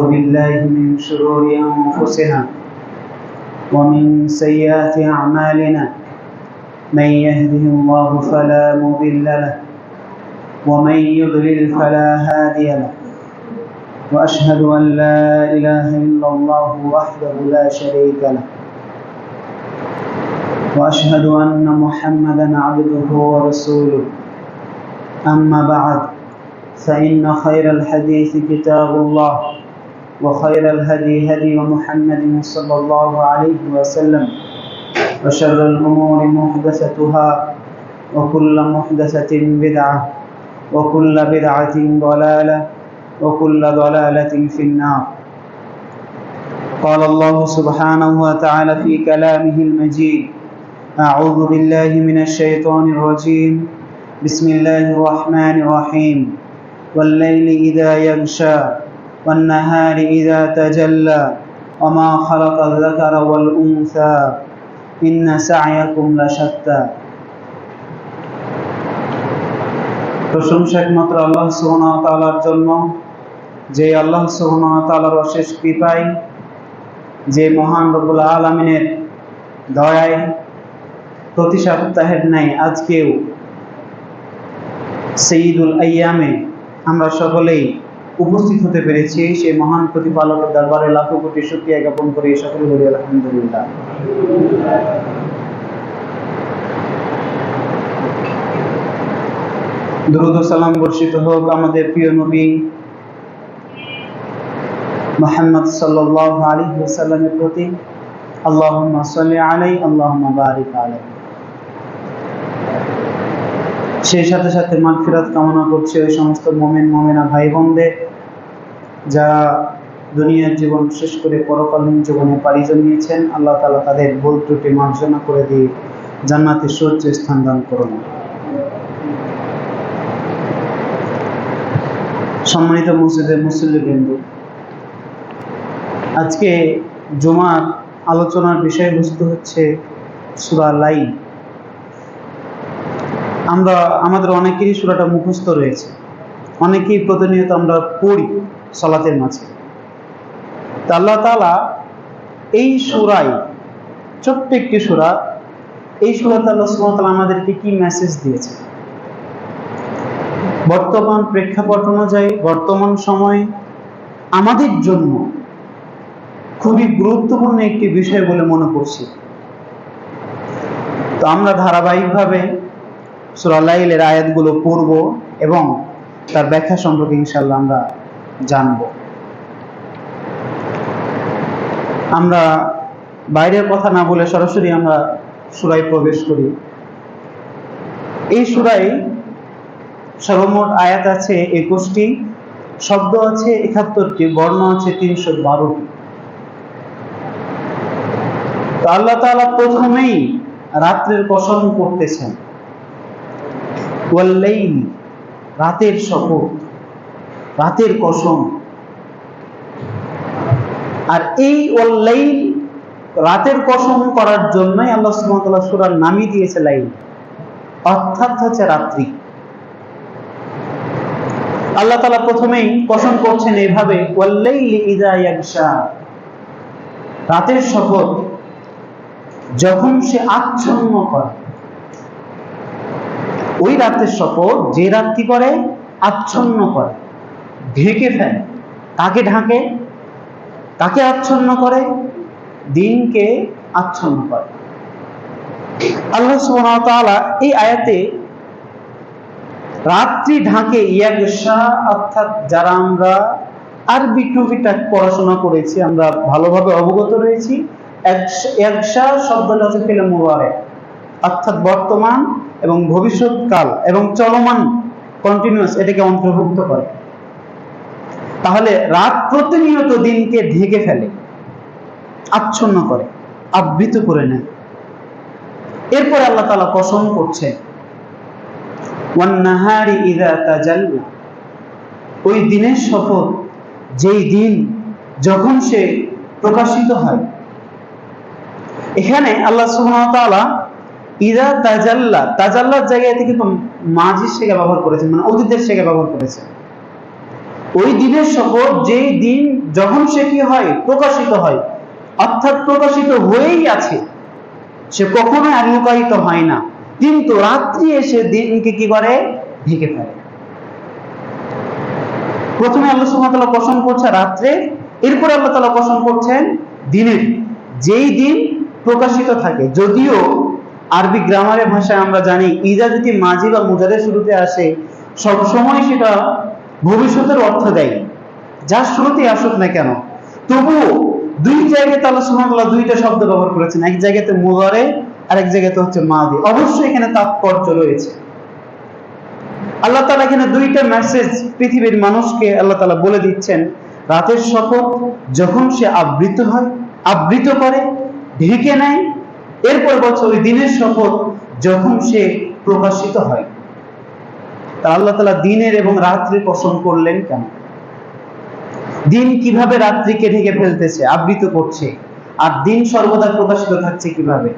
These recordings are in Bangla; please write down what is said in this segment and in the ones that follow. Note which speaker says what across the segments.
Speaker 1: بالله من شرور أنفسنا ومن سيئات أعمالنا من يهده الله فلا مضل له ومن يضلل فلا هادي له وأشهد أن لا إله إلا الله وحده لا شريك له وأشهد أن محمدا عبده ورسوله أما بعد فإن خير الحديث كتاب الله وخير الهدي هدي محمد صلى الله عليه وسلم وشر الأمور محدثتها وكل محدثة بدعة وكل بدعة ضلالة وكل ضلالة في النار. قال الله سبحانه وتعالى في كلامه المجيد: أعوذ بالله من الشيطان الرجيم بسم الله الرحمن الرحيم والليل إذا يغشى والنهار إذا تجلى وما خلق الذكر والأنثى إن سعيكم لشتى. প্রশংসা একমাত্র আল্লাহ সুবহানাহু ওয়া তাআলার জন্য, যে আল্লাহ সুবহানাহু ওয়া তাআলার অশেষ কৃপায়, যে মহান রব্বুল আলামিনের দয়ায় প্রতি সপ্তাহের ন্যায় আজকেও সঈদুল আইয়ামে আমরা সকলেই উপস্থিত হতে পেরেছি। সেই মহান প্রতিপালকের দরবারে লাখো কোটি শুকরিয়া জ্ঞাপন করে সকলে বলি আলহামদুলিল্লাহ। দরুদ ও সালাম বর্ষিত হোক আমাদের প্রিয় নবী মুহাম্মদ সাল্লাল্লাহু আলাইহি ওয়াসাল্লামের প্রতি। আল্লাহুম্মা সাল্লি আলাইহি আল্লাহুম্মা বারিক আলাইহি। সেই সাথে সাথে মাগফিরাত কামনা করছে ওই সমস্ত মুমিন মুমিনা ভাই বোনদের যারা দুনিয়ার জীবন শেষ করে পরকালীন জীবনে পাড়ি জমিয়েছেন। আল্লাহ তাআলা তাদের ভুল ত্রুটি মার্জনা করে দিয়ে জান্নাতে সুউচ্চ স্থান দান করুন। সম্মানিত মসজিদের মুসল্লিবৃন্দ, আজকে জুমার আলোচনার বিষয়বস্তু হচ্ছে সূরা লাইল। আমাদের অনেকেরই সূরাটা মুখস্থ রয়েছে, অনেকেই প্রতিনিয়ত আমরা পড়ি সালাতের মাঝে। তা আল্লাহ তাআলা এই সূরায়, ছোট্ট একটি সূরা, এই সূরাতে আল্লাহ সুবহানাহু ওয়া তাআলা আমাদেরকে কি মেসেজ দিয়েছে? বর্তমান প্রেক্ষাপট অনুযায়ী বর্তমান সময়ে আমাদের জন্য খুবই গুরুত্বপূর্ণ একটি বিষয় বলে মনে করছি। তো আমরা ধারাবাহিকভাবে সূরা লাইলের আয়াতগুলো পড়ব এবং তার ব্যাখ্যা সম্পর্কে ইনশাআল্লাহ আমরা জানব। আমরা বাইরের কথা না বলে সরাসরি আমরা সূরায় প্রবেশ করি। এই সূরায় সর্বমোট আয়াত আছে 21টি, শব্দ আছে 71টি, বর্ণ আছে 312টি। তো আল্লাহ তাআলা প্রথমেই রাত্রের কসম করতেছেন, ওয়াল লাইল, রাতের শপথ, রাতের কসম। আর এই ওয়াল লাইল, রাতের কসম করার জন্যই আল্লাহ সুবহানাহু ওয়া তাআলা সূরার নামই দিয়েছে লাইল, অর্থাৎ হচ্ছে রাত্রি। আল্লাহ তাআলা প্রথমেই কসম করছেন এইভাবে, ওয়াল লাইলি ইযা ইয়াগশা, রাতের শপথ যখন সে আচ্ছন্ন করে। ওই রাতের শপথ যে রাত কি করে? আচ্ছন্ন করে, ঢেকে ফেলে। কাকে ঢাকে? কাকে আচ্ছন্ন করে? দিনকে আচ্ছন্ন করে। আল্লাহ সুবহানাহু ওয়া তাআলা এই আয়াতে রাত্রি ঢাকে, ইয়াগশা অর্থাৎ যারা আমরা আরবি টুকিটাক পড়াশোনা করেছি, আমরা ভালোভাবে অবগত রয়েছি। ইয়াগশা শব্দটা হচ্ছে ফিল মুবারক, অর্থাৎ বর্তমান এবং ভবিষ্যৎকাল এবং চলমান, কন্টিনিউয়াস, এটাকে অন্তর্ভুক্ত করে। তাহলে রাত প্রতিনিয়ত দিনকে ঢেকে ফেলে, আচ্ছন্ন করে, আবৃত করে নেয়। এরপর আল্লাহ তাআলা কসম করছেন, ওয়ান নাহারি ইযা তাজাল্লা, ওই দিনের শপথ যেই দিন যখন সে প্রকাশিত হয়। এখানে আল্লাহ সুবহানাহু ওয়া তাআলা ইযা তাজাল্লা, তাজাল্লার জায়গায় থেকে কিন্তু মাজির শেখা ব্যবহার করেছেন, মানে অতীতের শেখা ব্যবহার করেছেন। ওই দিনের শপথ যেই দিন যখন সে কি হয়, প্রকাশিত হয়, অর্থাৎ প্রকাশিত হয়েই আছে, সে কখনোই আর লুকায়িত হয় না, কিন্তু রাত্রি এসে দিনকে কি করে, ঢেকে ফেলে। প্রথমে আল্লাহ সুবহানাহু ওয়া তাআলা কসম করছে রাত্রে, এরপর আল্লাহ তাআলা কসম করছেন দিনের, যেই দিন প্রকাশিত থাকে। যদিও আরবি গ্রামারের ভাষায় আমরা জানি ইজা যদি মাজি বা মুজারের শুরুতে আসে সব সময় সেটা ভবিষ্যতের অর্থ দেয়, যার শুরুতে আসুক না কেন। তবুও দুই জায়গাতে আল্লাহ সুবহানাহু ওয়া তাআলা দুইটা শব্দ ব্যবহার করেছেন, এক জায়গাতে মুজারে আর এক জায়গাতে হচ্ছে মাদি। অবশ্যই এখানে তাৎপর্য রয়েছে। আল্লাহ তাআলা এখানে দুইটা মেসেজ পৃথিবীর মানুষকে আল্লাহ তাআলা বলে দিচ্ছেন, রাতের শপথ যখন সে আবৃত হয়, আবৃত করে, ঢেকে নেয়, এরপর বলছে ওই দিনের শপথ যখন সে প্রকাশিত হয়। তা আল্লাহ তাআলা দিনের এবং রাত্রির কসম করলেন কেন? দিন কিভাবে রাত্রিকে ঢেকে ফেলতেছে, আবৃত করছে, আর দিন সর্বদা প্রকাশিত থাকছে কিভাবে?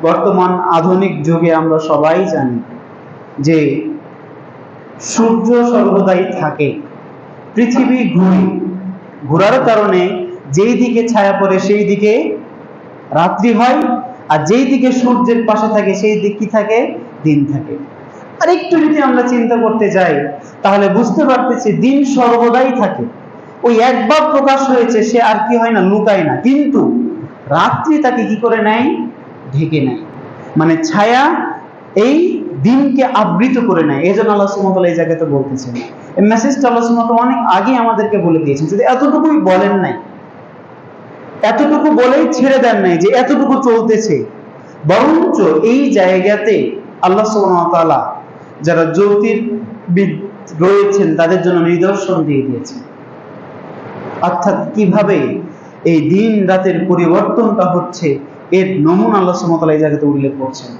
Speaker 1: বর্তমান আধুনিক যুগে আমরা সবাই জানি যে সূর্য সর্বদাই থাকে, পৃথিবী ঘোরার কারণে যেই দিকে ছায়া পড়ে সেই দিকে রাত্রি হয়, আর যেই দিকে সূর্যের পাশে থাকে সেই দিক কি থাকে, দিন থাকে। আর একটু যদি আমরা চিন্তা করতে যাই তাহলে বুঝতে পারতেছি দিন সর্বদাই থাকে, ওই একবার প্রকাশ হয়েছে সে আর কি হয় না, লুকায় না, কিন্তু রাত্রি তাকে কি করে নেয়, ঢেকে নেয়, মানে ছায়া এই দিনকে আবৃত করে নেয়। এই জন্য আল্লাহ সুবহানাহু ওয়া তাআলা এই জায়গাতে বলতেছেন, এই মেসেজটা আল্লাহ সুবহানাহু ওয়া তাআলা অনেক আগে আমাদেরকে বলে দিয়েছেন, যদি এতটুকুই বলেন নাই, এতটুকু বলেই ছেড়ে দেন নাই যে এতটুকু চলতেছে, বরঞ্চ এই জায়গাতে আল্লাহ সুবহানাহু ওয়া তাআলা যারা জ্যোতির্বিদ রয়েছেন তাদের জন্য নিদর্শন দিয়ে দিয়েছেন, অর্থাৎ কিভাবে এই দিন রাতের পরিবর্তনটা হচ্ছে এর নমুনা আল্লাহ সুবহানাহু ওয়া তাআলা এই জায়গাতে উল্লেখ করছেন।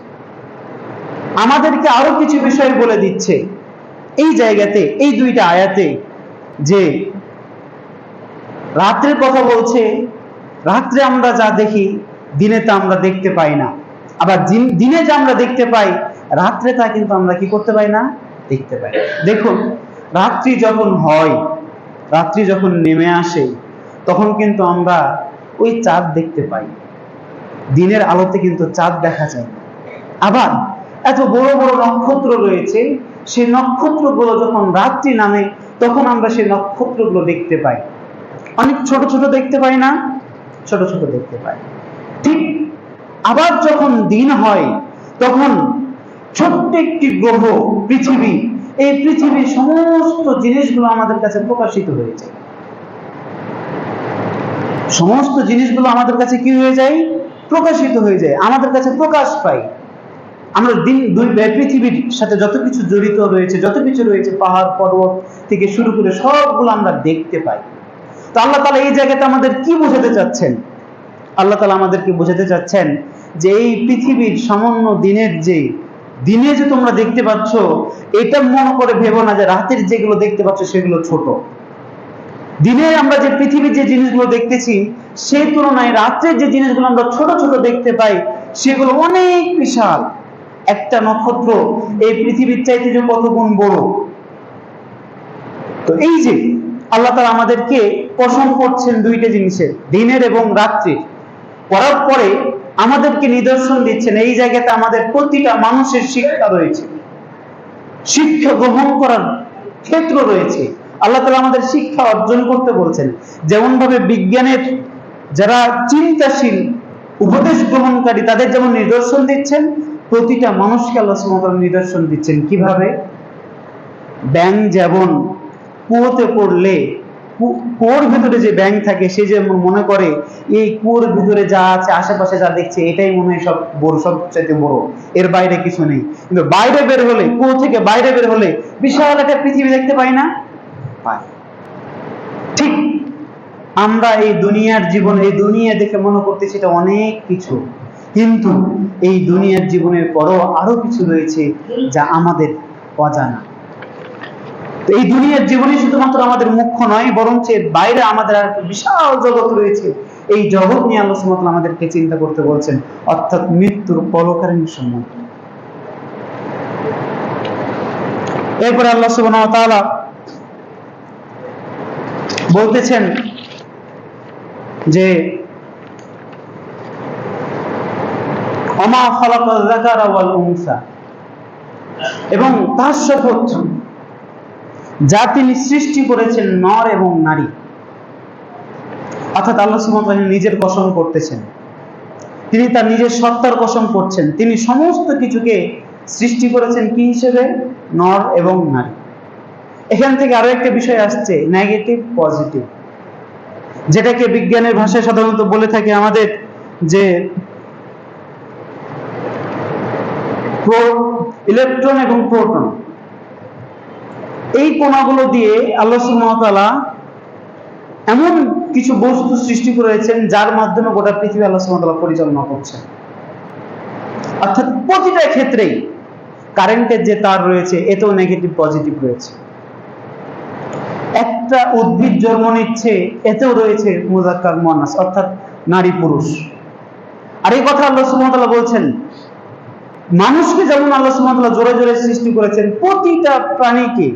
Speaker 1: আমাদেরকে আরো কিছু বিষয় বলে দিচ্ছে এই জায়গাতে, এই দুইটা আয়াতে, যে রাত্রের কথা বলছে, রাত্রে আমরা যা দেখি দিনে তা আমরা দেখতে পাই না, আবার দিনে যা আমরা দেখতে পাই রাত্রে তা কিন্তু আমরা কি করতে পাই না, দেখতে পাই। দেখুন, রাত্রি যখন হয়, রাত্রি যখন নেমে আসে তখন কিন্তু আমরা ওই চাঁদ দেখতে পাই, দিনের আলোতে কিন্তু চাঁদ দেখা যায়। আবার এত বড় বড় নক্ষত্র রয়েছে, সেই নক্ষত্রগুলো যখন রাত্রি নামে তখন আমরা সেই নক্ষত্রগুলো দেখতে পাই, অনেক ছোট ছোট দেখতে পাই না, ছোট ছোট দেখতে পাই। ঠিক আবার যখন দিন হয় তখন ছোট্ট একটি গ্রহ পৃথিবী, এই পৃথিবীর সমস্ত জিনিসগুলো আমাদের কাছে প্রকাশিত হয়ে যায়, সমস্ত জিনিসগুলো আমাদের কাছে কি হয়ে যায়, প্রকাশিত হয়ে যায়, আমাদের কাছে প্রকাশ পায়। আমরা পৃথিবীর সাথে যত কিছু জড়িত রয়েছে, যত কিছু রয়েছে, পাহাড় পর্বত থেকে শুরু করে সবগুলো আমরা দেখতে পাই। তো আল্লাহ তাআলা এই জায়গাতে আমাদের কি বোঝাতে চাচ্ছেন? আল্লাহ তাআলা আমাদেরকে বোঝাতে চাচ্ছেন যে এই পৃথিবীর সামান্য দিনের যে দিনে যে তোমরা দেখতে পাচ্ছ, এটা মনে করে ভেবো না যে রাতের যেগুলো দেখতে পাচ্ছ সেগুলো ছোট। দিনে আমরা যে পৃথিবীর যে জিনিসগুলো দেখতেছি সেই তুলনায় রাত্রের যে জিনিসগুলো আমরা ছোট ছোট দেখতে পাই সেগুলো অনেক বিশাল। একটা নক্ষত্র এই পৃথিবীর চাইতে যে কত গুণ বড়। তো এই যে আল্লাহ তাআলা আমাদেরকে কসম করছেন দুইটা জিনিসের, দিনের এবং রাত্রির, করার পরে আমাদেরকে নিদর্শন দিচ্ছেন। এই জায়গাতে আমাদের প্রতিটা মানুষের শিক্ষা রয়েছে, শিক্ষা গ্রহণ করার ক্ষেত্র রয়েছে। আল্লাহ তাআলা আমাদের শিক্ষা অর্জন করতে বলছেন, যেমন ভাবে বিজ্ঞানের যারা চিন্তাশীল উপদেশ গ্রহণকারী তাদের যেমন নিদর্শন দিচ্ছেন, প্রতিটা মানুষকে আল্লাহ সুবহানাহু ওয়া তাআলা নিদর্শন দিচ্ছেন। কিভাবে? ব্যাঙ যেমন কুয়োতে পড়লে কুয়োর ভিতরে যে ব্যাঙ থাকে সে যেমন মনে করে এই কুয়োর ভিতরে যা আছে, আশেপাশে যা দেখছে এটাই মনে হয় সব বড়, সবচেয়ে বড়, এর বাইরে কিছু নেই। কিন্তু বাইরে বের হলে, কুয়ো থেকে বাইরে বের হলে বিশাল একটা পৃথিবী দেখতে পাই না, পাই। ঠিক আমরা এই দুনিয়ার জীবন, এই দুনিয়া দেখে মনে করতেছি এটা অনেক কিছু, কিন্তু এই দুনিয়ার জীবনের পরও আরো কিছু রয়েছে যা আমাদের অজানা। এই দুনিয়ার জীবনে শুধুমাত্র আমাদের মুখ্য নয়, বরং এর বাইরে আমাদের আর বিশাল জগৎ রয়েছে। এই জগৎ নিয়ে আল্লাহ সুবহানাহু ওয়া তাআলা আমাদেরকে চিন্তা করতে বলছেন, অর্থাৎ মৃত্যুর পরকালীন সময়। এরপরে আল্লাহ সুবহানাহু ওয়া তাআলা বলতেছেন যে ওমা খালাকাল যাকারা ওয়াল উনসা, এবং তার শপথ যা তিনি সৃষ্টি করেছেন নর এবং নারী। অর্থাৎ আল্লাহ সুবহানাহু ওয়া তাআলা নিজের কসম করতেছেন, তিনি তার নিজের সত্তার কসম করছেন। তিনি সমস্ত কিছুকে সৃষ্টি করেছেন কি হিসেবে? নর এবং নারী। এখান থেকে আরো একটা বিষয় আসছে, নেগেটিভ পজিটিভ, যেটাকে বিজ্ঞানের ভাষায় সাধারণত বলে থাকে আমাদের যে ইলেকট্রন এবং প্রোটন। এই কণাগুলো দিয়ে আল্লাহ সুবহানাহু ওয়া তাআলা এমন কিছু বস্তু সৃষ্টি করেছেন যার মাধ্যমে গোটা পৃথিবী আল্লাহ সুবহানাহু ওয়া তাআলা পরিচালনা করছেন। অর্থাৎ প্রতিটা ক্ষেত্রেই কারেন্টের যে তার রয়েছে, এতেও নেগেটিভ পজিটিভ রয়েছে। একটা উদ্ভিদ জন্ম নিচ্ছে, এতেও রয়েছে মুযাক্কার মুআন্নাস, অর্থাৎ নারী পুরুষ। আর এই কথা আল্লাহ সুবহানাহু ওয়া তাআলা বলছেন, মানুষকে যেমন আল্লাহ সুবহানাহু ওয়া তাআলা জোরে জোরে সৃষ্টি করেছেন, প্রতিটা প্রাণীকে,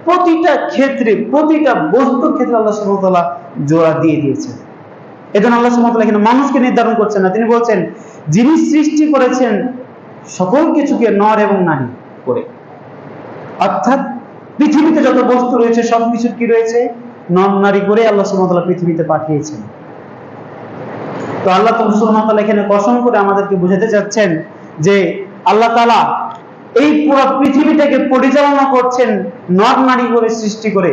Speaker 1: প্রতিটা ক্ষেত্রে, প্রতিটা বস্তুর ক্ষেত্রে আল্লাহ সুবহানাহু ওয়া তাআলা জোড়া দিয়ে দিয়েছেন। এজন্য আল্লাহ সুবহানাহু ওয়া তাআলা এখানে মানুষকে নির্ধারণ করছেন না, তিনি বলছেন যিনি সৃষ্টি করেছেন সকল কিছুকে নর এবং নারী করে। অর্থাৎ পৃথিবীতে যত বস্তু রয়েছে সবকিছু কি রয়েছে? নর নারী করে আল্লাহ সুবহানাহু ওয়া তাআলা পৃথিবীতে পাঠিয়েছেন। তো আল্লাহ সুবহানাহু ওয়া তাআলা এখানে কসম করে আমাদেরকে বোঝাতে চাচ্ছেন যে আল্লাহ তাআলা এই পুরো পৃথিবীটাকে পরিচালনা করছেন নর নারী করে সৃষ্টি করে।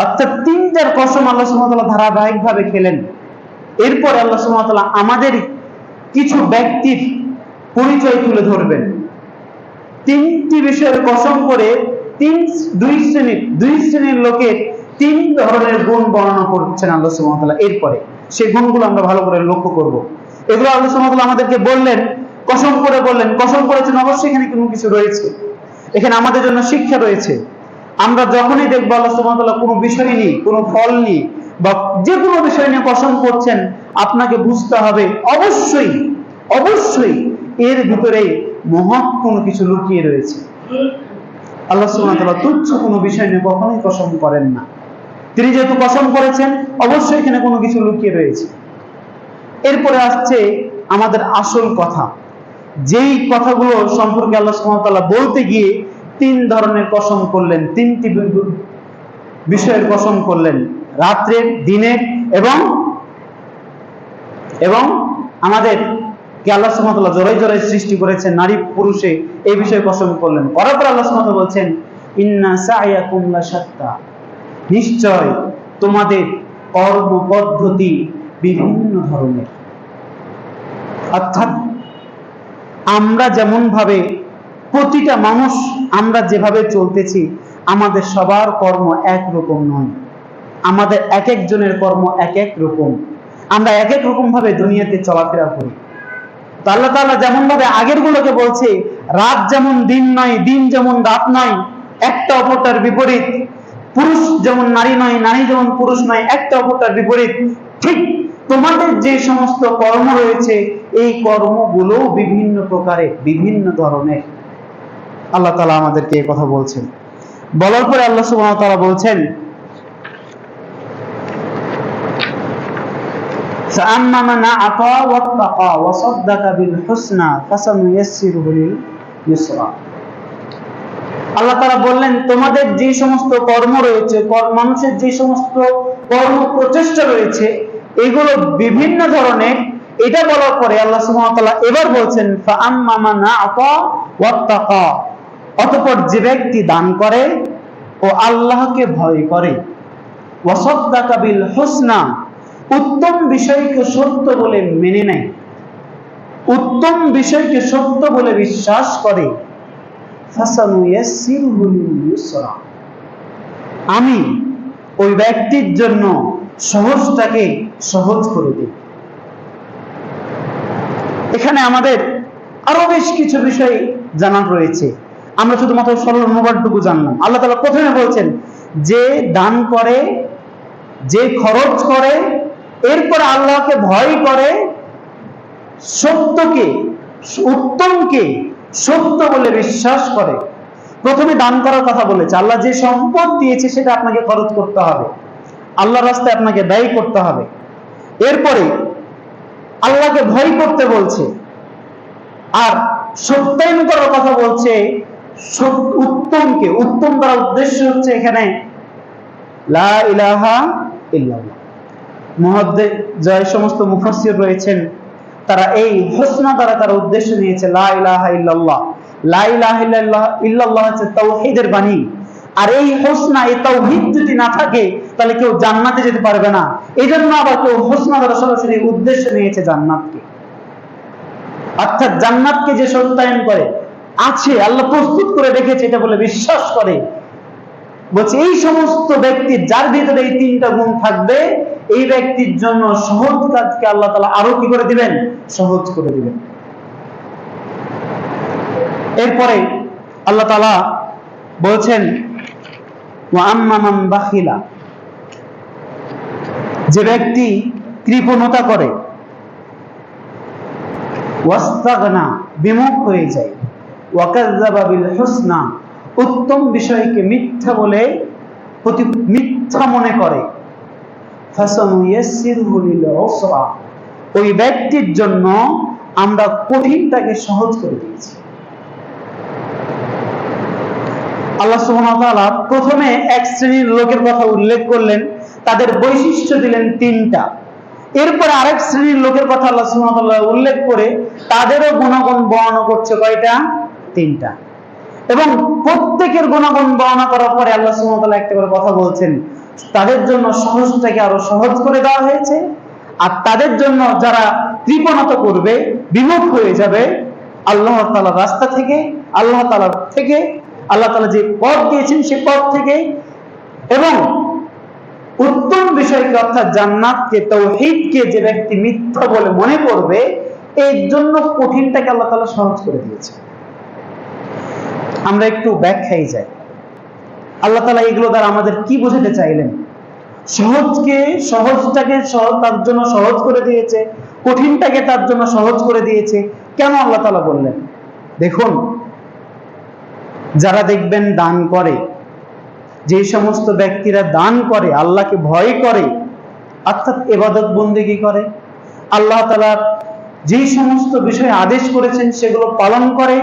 Speaker 1: অর্থাৎ তিনটার কসম আল্লাহ সুবহানাহু ওয়া তাআলা ধারাবাহিকভাবে খেলেন। এরপর আল্লাহ সুবহানাহু ওয়া তাআলা আমাদের কিছু ব্যক্তির পরিচয় তুলে ধরবেন। তিনটি বিষয়ের কসম করে দুই শ্রেণীর লোকের তিন ধরনের গুণ বর্ণনা করছেন আল্লাহ সুবহানাহু ওয়া তাআলা। এরপরে সেই গুণগুলো আমরা ভালো করে লক্ষ্য করব। এগুলো আল্লাহ সুবহানাহু ওয়া তাআলা আমাদেরকে বললেন, কসম করে বললেন, কসম করেছেন, অবশ্যই এখানে কোনো কিছু রয়েছে, এখানে আমাদের জন্য শিক্ষা রয়েছে। আমরা যখনই দেখবো আল্লাহ সুবহানাহু ওয়া তাআলা কোনো বিষয় নিয়ে, কোনো ফল নিয়ে বা যে কোনো বিষয় নিয়ে কসম করছেন, আপনাকে বুঝতে হবে অবশ্যই অবশ্যই এর ভিতরে মহৎ কোনো কিছু লুকিয়ে রয়েছে। আল্লাহ সুবহানাহু ওয়া তাআলা তুচ্ছ কোনো বিষয় নিয়ে কখনোই কসম করেন না। তিনি যেহেতু কসম করেছেন, অবশ্যই এখানে কোনো কিছু লুকিয়ে রয়েছে। এরপরে আসছে আমাদের আসল কথা, যেই কথাগুলো সম্পর্কে আল্লাহ সুবহানাহু ওয়া তাআলা বলতে গিয়ে তিন ধরনের কসম করলেন, তিনটি বিষয়ের কসম করলেন, রাত্রের, দিনের এবং আমাদের কে আল্লাহ সুবহানাহু ওয়া তাআলা জোড়ায় জোড়ায় সৃষ্টি করেছেন নারী পুরুষে, এই বিষয়ে কসম করলেন। করার পর আল্লাহ সুবহানাহু ওয়া তাআলা বলছেন ইন্না সা'য়াকুম লাশাত্তা, নিশ্চয় তোমাদের কর্ম পদ্ধতি বিভিন্ন ধরনের। অর্থাৎ আমরা যেমন ভাবে, প্রতিটা মানুষ আমরা যেভাবে চলতেছি, আমাদের সবার কর্ম একরকম নয়। আমাদের এক একজনের কর্ম এক এক রকম। আমরা এক এক রকম ভাবে দুনিয়াতে চলাফেরা করি। তো আল্লাহ তাআলা যেমন ভাবে আগের গুলোকে বলছে, রাত যেমন দিন নয়, দিন যেমন রাত নয়, একটা অপরটার বিপরীত। পুরুষ যেমন নারী নয়, নারী যেমন পুরুষ নয়, একটা অপরটার বিপরীত। ঠিক তোমাদের যে সমস্ত কর্ম রয়েছে, এই কর্মগুলো বিভিন্ন প্রকারের, বিভিন্ন ধরনের। আল্লাহ তাআলা আমাদেরকে এই কথা বলছেন। বলার পরে আল্লাহ সুবহানাহু ওয়া তাআলা বলছেন فأما من أعطى واتقى وصدق بالحسنى فسنيسره لليسرى। আল্লাহ তাআলা বললেন তোমাদের যে সমস্ত কর্ম রয়েছে, মানুষের যে সমস্ত কর্ম প্রচেষ্টা রয়েছে, এগুলো বিভিন্ন ধরনের। এটা বলার পরে আল্লাহ সুবহানাহু ওয়া তাআলা এবার বলছেন فأما من أعطى واتقى, অতঃপর যে ব্যক্তি দান করে ও আল্লাহকে ভয় করে, ওয়াসাদ্দাকা বিল হুসনা, উত্তম বিষয়কে সত্য বলে মেনে নেয়, উত্তম বিষয়কে সত্য বলে বিশ্বাস করে, ফাসানুয়াসসিরহু লিল ইউসরা, আমি ওই ব্যক্তির জন্য সহজটাকে সহজ করে দেব। এখানে আমাদের আরো বেশ কিছু বিষয় জানার রয়েছে, আমরা শুধুমাত্র সরল অনুবাদটুকু জানলাম। আল্লাহ তাআলা প্রথমে বলছেন যে দান করে, যে খরচ করে, এরপর আল্লাহকে ভয় করে, সত্যকে, উত্তমকে সত্য বলে বিশ্বাস করে, প্রথমে দান করার কথা বলেছে। আল্লাহ যে সম্পদ দিয়েছে সেটা আপনাকে খরচ করতে হবে, আল্লাহর রাস্তায় আপনাকে ব্যয় করতে হবে। এরপরে আল্লাহকে ভয় করতে বলছে, আর সত্যায়ন করার কথা বলছে। উত্তম করার উদ্দেশ্য হচ্ছে এখানে লা ইলাহা ইল্লাল্লাহ। যে সমস্ত মুফাসসির রয়েছেন তারা এই হোসনা দ্বারা তারা উদ্দেশ্য নিয়েছে লা ইলাহা ইল্লাল্লাহ। লা ইলাহা ইল্লাল্লাহ হচ্ছে তাওহীদের বাণী। আর এই হোসনা, এই তাওহীদ যদি না থাকে তাহলে কেউ জান্নাতে যেতে পারবে না। এই জন্য আবার কেউ হোসনা দ্বারা সরাসরি উদ্দেশ্য নিয়েছে জান্নাতকে, অর্থাৎ জান্নাতকে যে সত্যায়ন করে, আছে আল্লাহ প্রস্তুত করে রেখেছে এটা বলে বিশ্বাস করে, বলছে এই সমস্ত ব্যক্তি যার ভিতরে এই তিনটা গুণ থাকবে, এই ব্যক্তির জন্য সহজ কাজকে আল্লাহ তাআলা আরো কি করে দিবেন? সহজ করে দিবেন। এরপরে আল্লাহ তাআলা বলছেন ওয়া আম্মা মান বাখিলা, যে ব্যক্তি কৃপণতা করে, ওয়াস্তাগনা, বিমুখ হয়ে যায়, ওয়াকাযযাবা বিল হুসনা, উত্তম বিষয়কে মিথ্যা বলে মিথ্যা মনে করে, ফাসানুয়াসসিরহু লিল উসরা, ওই ব্যক্তির জন্য আমরা কঠিনটাকে সহজ করে দিয়েছি। আল্লাহ সুবহানাহু ওয়া তাআলা প্রথমে এক শ্রেণীর লোকের কথা উল্লেখ করলেন, তাদের বৈশিষ্ট্য দিলেন তিনটা। এরপরে আরেক শ্রেণীর লোকের কথা আল্লাহ সুবহানাহু ওয়া তাআলা উল্লেখ করে তাদেরও গুণাগুণ বর্ণনা করছে কয়টা? তিনটা। এবং প্রত্যেকের গুণাগুণ বর্ণনা করার পরে আল্লাহ সুবহানাহু ওয়া তাআলা একটা করে কথা বলছেন, তাদের জন্য সহজটাকে আরো সহজ করে দেওয়া হয়েছে, আর তাদের জন্য যারা কৃপণতা করবে, বিমুখ হয়ে যাবে আল্লাহ তাআলার রাস্তা থেকে, আল্লাহ তাআলা যে পথ দিয়েছেন সে পথ থেকে, এবং উত্তম বিষয়কে অর্থাৎ জান্নাতকে, তাওহীদকে যে ব্যক্তি মিথ্যা বলে মনে করবে, এর জন্য কঠিনটাকে আল্লাহ তাআলা সহজ করে দিয়েছে। আমরা একটু ব্যাখ্যায় যাই, আল্লাহ তাআলা এগুলো দ্বারা আমাদের কি বোঝাতে চাইলেন? সহজটাকে তার জন্য সহজ করে দিয়েছে, কঠিনটাকে তার জন্য সহজ করে দিয়েছে। কেন আল্লাহ তাআলা বললেন? দেখুন, যারা দেখবেন দান করে, যে সমস্ত ব্যক্তিরা দান করে, আল্লাহকে ভয় করে, অর্থাৎ ইবাদত বন্দেগী করে, আল্লাহ তাআলা যে সমস্ত বিষয় আদেশ করেছেন সেগুলো পালন করে,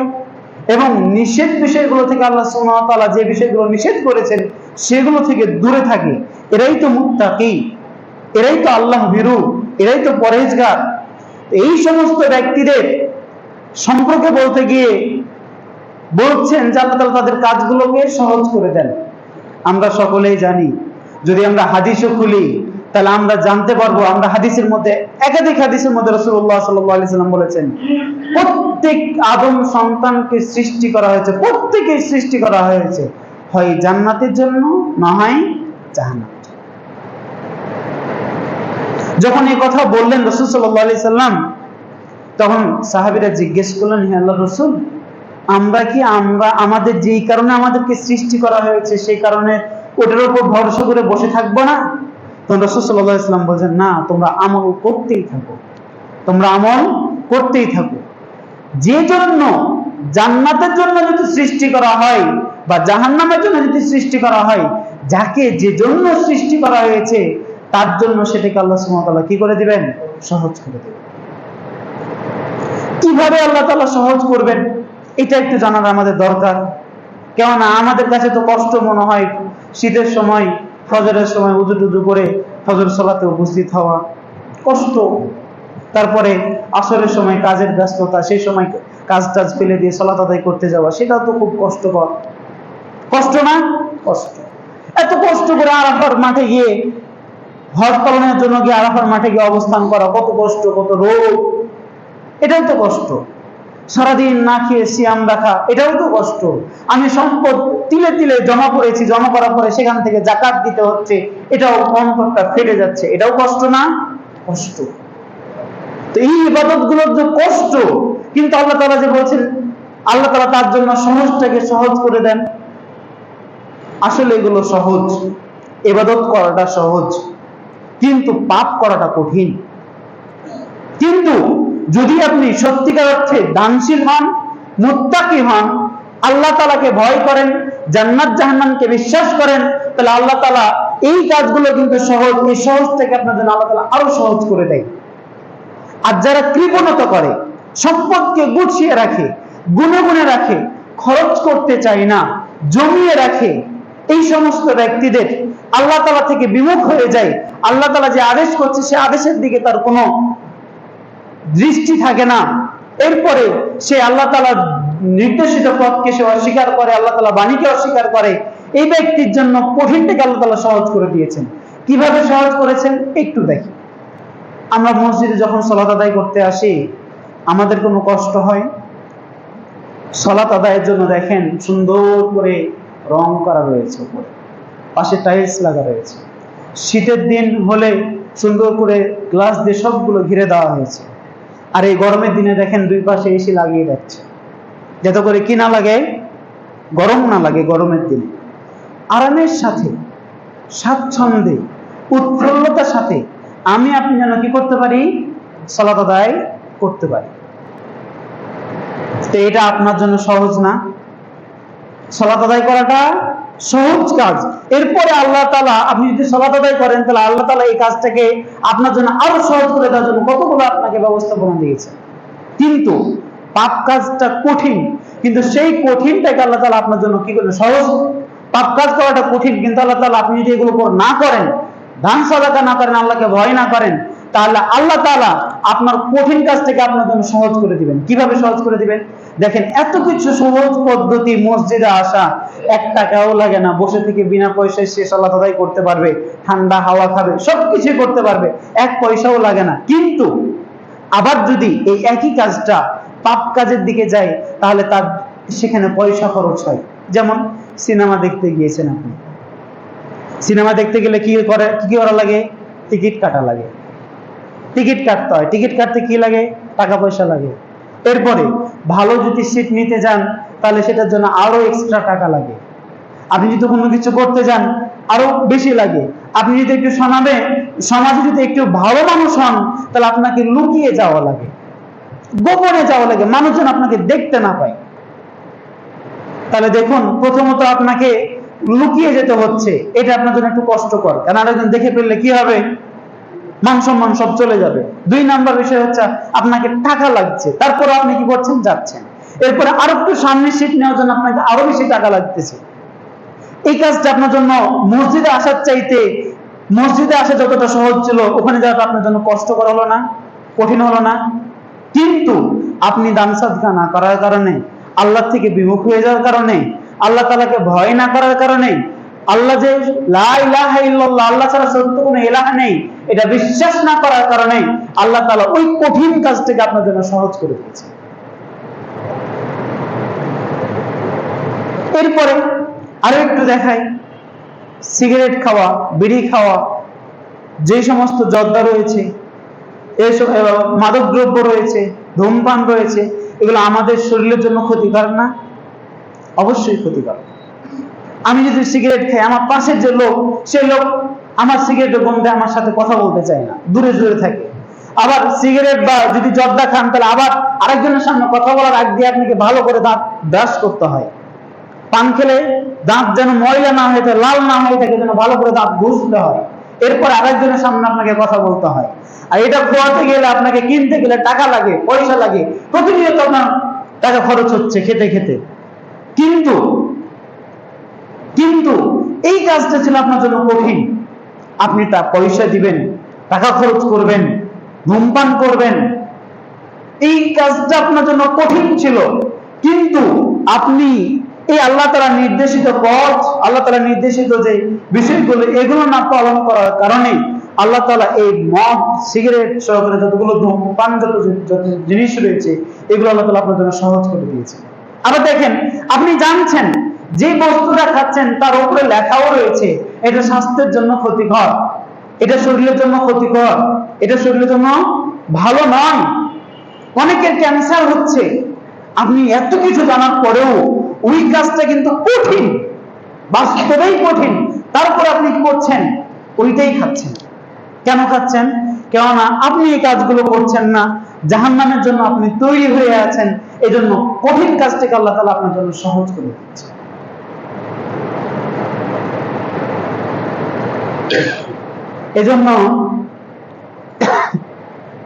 Speaker 1: এবং নিষেধ বিষয়গুলো থেকে আল্লাহ সুবহানাহু ওয়া তাআলা যে বিষয়গুলো নিষেধ করেছেন সেগুলো থেকে দূরে থাকে, এরাই তো মুত্তাকি, এরাই তো আল্লাহ ভীরু, এরাই তো পরহেজগার। এই সমস্ত ব্যক্তিদের সম্পর্কে বলতে গিয়ে বলছেন যে আল্লাহ তাআলা তাদের কাজগুলোকে সহজ করে দেন। আমরা সকলেই জানি, যদি আমরা হাদিসও খুলি তাহলে আমরা জানতে পারবো, আমরা হাদিসের মধ্যে, একাধিক হাদিসের মধ্যে রাসূলুল্লাহ সাল্লাল্লাহু আলাইহি সাল্লাম বলেছেন, প্রত্যেক আদম সন্তানকে সৃষ্টি করা হয়েছে, প্রত্যেকেই সৃষ্টি করা হয়েছে হয় জান্নাতের জন্য, না হয় জাহান্নামের জন্য। যখন এই কথা বললেন রাসূল সাল্লাল্লাহু আলাইহি সাল্লাম, তখন সাহাবীরা জিজ্ঞেস করলেন, হে আল্লাহর রাসূল, আমরা আমাদের যেই কারণে আমাদেরকে সৃষ্টি করা হয়েছে সেই কারণে ওটার উপর ভরসা করে বসে থাকবো না? তখন রাসূল সাল্লাল্লাহু আলাইহি সাল্লাম বলেন, না, তোমরা আমল করতেই থাকো, তোমরা আমল করতেই থাকো। যে জন্য জান্নাতের জন্য যদি সৃষ্টি করা হয় বা জাহান্নামের জন্য যদি সৃষ্টি করা হয়, যাকে যে জন্য সৃষ্টি করা হয়েছে তার জন্য সেটাকে আল্লাহ সুবহানাহু ওয়া তাআলা কি করে দিবেন? সহজ করে দিবেন। কিভাবে আল্লাহ তাআলা সহজ করবেন এটা একটু জানার আমাদের দরকার। কেননা আমাদের কাছে তো কষ্ট মনে হয় শীতের সময় ফজরের সময় উযু টুযু করে ফজর সালাতে উপস্থিত হওয়া, কষ্ট। তারপরে আসরের সময় কাজের ব্যস্ততা, সেই সময় কাজ টাজ ফেলে দিয়ে সালাত আদায় করতে যাওয়া, সেটাও তো খুব কষ্টকর। কষ্ট না? কষ্ট। এত কষ্ট করে আরাফার মাঠে গিয়ে, হজ পালনের জন্য গিয়ে আরাফার মাঠে গিয়ে অবস্থান করা, কত কষ্ট, কত রোগ, এটাও তো কষ্ট। সারাদিন না খেয়ে সিয়াম রাখা, এটাও তো কষ্ট। আমি সম্পদ তিলে তিলে জমা করেছি, জমা করার পরে সেখান থেকে যাকাত দিতে হচ্ছে, এটাও অন্তরটা ফেটে যাচ্ছে, এটাও কষ্ট না? কষ্ট। তো এই ইবাদত গুলোর যে কষ্ট, কিন্তু আল্লাহ তাআলা যে বলছেন আল্লাহ তাআলা তার জন্য সহজটাকে সহজ করে দেন। আসলে এগুলো সহজ, ইবাদত করাটা সহজ, কিন্তু পাপ করাটা কঠিন। কিন্তু যদি আপনি সত্যিকার অর্থে দানশীল হন, মুত্তাকি হন, আল্লাহ তাআলাকে ভয় করেন, জান্নাত জাহান্নামকে বিশ্বাস করেন, তাহলে আল্লাহ তাআলা এই কাজগুলো কিন্তু সহজ, এই সহজ থেকে আপনার জন্য আল্লাহ তাআলা আরো সহজ করে দেয়। আর যারা কৃপণতা করে, সম্পদকে গুছিয়ে রাখে, গুনে গুনে রাখে, খরচ করতে চায় না, জমিয়ে রাখে, এই সমস্ত ব্যক্তিদের আল্লাহ তাআলা থেকে বিমুখ হয়ে যায়। আল্লাহ তাআলা যে আদেশ করছে সে আদেশের দিকে তার কোনো দৃষ্টি থাকে না। এরপরে সে আল্লাহ তাআলার নির্দেশিত পথকে সে অস্বীকার করে, আল্লাহ তাআলা বাণীকে অস্বীকার করে। এই ব্যক্তির জন্য কঠিনটাকে আল্লাহ তাআলা সহজ করে দিয়েছেন। কিভাবে সহজ করেছেন একটু দেখি। আমরা মসজিদে যখন সালাত আদায় করতে আসি, আমাদের কোনো কষ্ট হয়? সালাত আদায়ের জন্য দেখেন সুন্দর করে রং করা রয়েছে, উপরে পাশে টাইলস লাগা রয়েছে। শীতের দিন হলে সুন্দর করে গ্লাস দিয়ে সবগুলো ঘিরে দেওয়া হয়েছে। আর এই গরমের দিনে দেখেন দুই পাশে এসি লাগিয়ে রাখছে, যাতে করে কি না লাগে, গরম না লাগে। গরমের দিনে আরামের সাথে, স্বাচ্ছন্দ্যে, উৎফুল্লতার সাথে আমি আপনি যেন কি করতে পারি, সালাত আদায় করতে পারি। তো এটা আপনার জন্য সহজ না? সালাত আদায় করাটা সহজ কাজ। এরপরে আল্লাহ তাআলা, আপনি যদি সালাত আদায় করেন তাহলে আল্লাহ তাআলা এই কাজটাকে আপনার জন্য আরো সহজ করে দেওয়ার জন্য কতগুলো আপনাকে ব্যবস্থাপনা দিয়েছে। কিন্তু পাপ কাজটা কঠিন, কিন্তু সেই কঠিনটাকে আল্লাহ তাআলা আপনার জন্য কি করলেন, সহজ। পাপ কাজ করাটা কঠিন, কিন্তু আল্লাহ তাআলা আপনি যদি এগুলো না করেন, দান সাদাকা না করেন, আল্লাহকে ভয় না করেন, তাহলে আল্লাহ তাআলা আপনার কঠিন কাজটাকে আপনার জন্য সহজ করে দিবেন। কিভাবে সহজ করে দিবেন? দেখেন, এত কিছু সহজ পদ্ধতি, মসজিদে আসা 1 টাকাও লাগে না, বসে থেকে বিনা পয়সায় সে সালাত আদায় করতে পারবে, ঠান্ডা হাওয়া খাবে, সবকিছু করতে পারবে, 1 পয়সাও লাগে না। কিন্তু আবার যদি এই একই কাজটা পাপ কাজের দিকে যায়, তাহলে তার সেখানে পয়সা খরচ হয়। যেমন সিনেমা দেখতে গিয়েছেন আপনি, সিনেমা দেখতে গেলে কি করা লাগে? টিকিট কাটা লাগে, টিকিট কাটতে হয়। টিকিট কাটতে কি লাগে? টাকা পয়সা লাগে। এরপরে ভালো যদি সিট নিতে যান তাহলে সেটার জন্য আরো এক্সট্রা টাকা লাগে। আপনি যদি কোনো কিছু করতে যান আরো বেশি লাগে। আপনি যদি একটু সমাজে যদি একটু ভালো মানুষ হন, তাহলে আপনাকে লুকিয়ে যাওয়া লাগে, গোপনে যাওয়া লাগে, মানুষজন আপনাকে দেখতে না পায়। তাহলে দেখুন, প্রথমত আপনাকে লুকিয়ে যেতে হচ্ছে, এটা আপনার জন্য একটু কষ্টকর, কারণ আরেকজন দেখে ফেললে কি হবে, মান সম্মান সব চলে যাবে। 2 নাম্বার বিষয় হচ্ছে আপনাকে টাকা লাগছে, তারপর আপনি কি করছেন, যাচ্ছেন। এরপরে আরো একটু সামনে সিট নেওয়ার জন্য আপনাকে আরো বেশি টাকা লাগতেছে। এই কাজটা আপনার জন্য মসজিদে আসার চাইতে, মসজিদে আসা যতটা সহজ ছিল, ওখানে যাওয়াটা আপনার জন্য কষ্টকর হলো না, কঠিন হলো না? কিন্তু আপনি দান সাদকা না করার কারণে, আল্লাহ থেকে বিমুখ হয়ে যাওয়ার কারণে, আল্লাহ তাআলাকে ভয় না করার কারণে, আল্লাহ যে লা ইলাহা ইল্লাল্লাহ, আল্লাহ ছাড়া সত্য কোনো ইলাহ নেই, এটা বিশ্বাস না করার কারণে আল্লাহ তাআলা ওই কঠিন কাজটাকে আপনার জন্য সহজ করে দিয়েছে। এরপরে আরো একটু দেখাই, সিগারেট খাওয়া, বিড়ি খাওয়া, যে সমস্ত জর্দা রয়েছে, এইসব মাদক দ্রব্য রয়েছে, ধূমপান রয়েছে, এগুলো আমাদের শরীরের জন্য ক্ষতিকর না? অবশ্যই ক্ষতিকর। আমি যদি সিগারেট খাই, আমার পাশের যে লোক, সে লোক আমার সিগারেটের গন্ধে আমার সাথে কথা বলতে চায় না, দূরে দূরে থাকে। আবার সিগারেট বা যদি জর্দা খান, তাহলে আবার আরেকজনের সামনে কথা বলার আগ দিয়ে আপনাকে ভালো করে দাঁত ব্রাশ করতে হয়। পান খেলে দাঁত যেন ময়লা না হয়ে থাকে, লাল না হয়ে থাকে, যেন ভালো করে দাঁত ঘষতে হয়। এরপর আরেকজনের সামনে আপনাকে কথা বলতে হয়। আর এটা খোয়াতে গেলে, আপনাকে কিনতে গেলে টাকা লাগে, পয়সা লাগে, প্রতিনিয়ত আপনার টাকা খরচ হচ্ছে খেতে খেতে। কিন্তু এই কাজটা ছিল আপনার জন্য কঠিন। আপনি তা পয়সা দিবেন, টাকা খরচ করবেন, ধূমপান করবেন, এই কাজটা আপনার জন্য কঠিন ছিল। কিন্তু আপনি এই আল্লাহ তাআলা নির্দেশিত পথ, আল্লাহ তাআলা নির্দেশিত যে বিষয়গুলো, এগুলো না পালন করার কারণে আল্লাহ তাআলা এই মদ, সিগারেট সহকারে যতগুলো ধূমপান যত জিনিস রয়েছে, এগুলো আল্লাহ তাআলা আপনার জন্য সহজ করে দিয়েছে। আবার দেখেন, আপনি জানছেন যে বস্তুটা খাচ্ছেন তার উপরে লেখাও রয়েছে এটা স্বাস্থ্যের জন্য ক্ষতিকর, এটা শরীরের জন্য ক্ষতিকর, এটা শরীরের জন্য ভালো নয়, অনেকের ক্যান্সার হচ্ছে। আপনি এত কিছু জানার পরেও ওই কাজটা কিন্তু কঠিন, বাস্তবেই কঠিন, তারপর আপনি কি করছেন, ওইটাই খাচ্ছেন। কেন খাচ্ছেন? কেননা আপনি এই কাজগুলো করছেন না, জাহান্নামের জন্য আপনি তৈরি হয়ে আছেন, এজন্য কঠিন কাজটাকে আল্লাহ তাআলা আপনার জন্য সহজ করে দিচ্ছে। এজন্য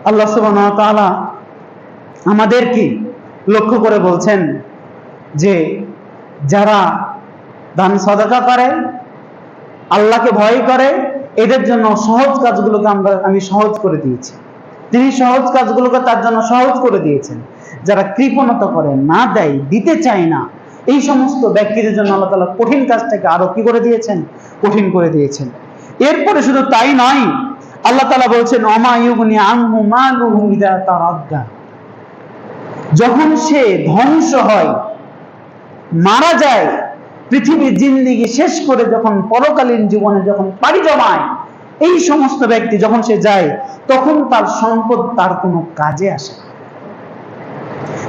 Speaker 1: আল্লাহ সুবহানাহু ওয়া তাআলা আমাদেরকে লক্ষ্য করে বলছেন যে যারা দান সাদাকা করে, আল্লাহকে ভয় করে, এদের জন্য সহজ কাজগুলোকে আমি সহজ করে দিয়েছি। তিনি সহজ কাজগুলোকে তার জন্য সহজ করে দিয়েছেন। যারা কৃপণতা করে, না দেয়, দিতে চায় না, এই সমস্ত ব্যক্তিদের জন্য আল্লাহ তাআলা কঠিন কাজটাকে আরো কি করে দিয়েছেন? কঠিন করে দিয়েছেন। এরপরে শুধু তাই নয়, আল্লাহ তাআলা বলছেন ওমা ইউগনি আনহু মালুহু ইযা তারাদ্দা, যখন সে ধ্বংস হয়, মারা যায়, পৃথিবীর জিন্দেগি শেষ করে যখন পরকালীন জীবনে যখন পাড়ি জমায়, এই সমস্ত ব্যক্তি যখন সে যায়, তখন তার সম্পদ তার কোনো কাজে আসে না।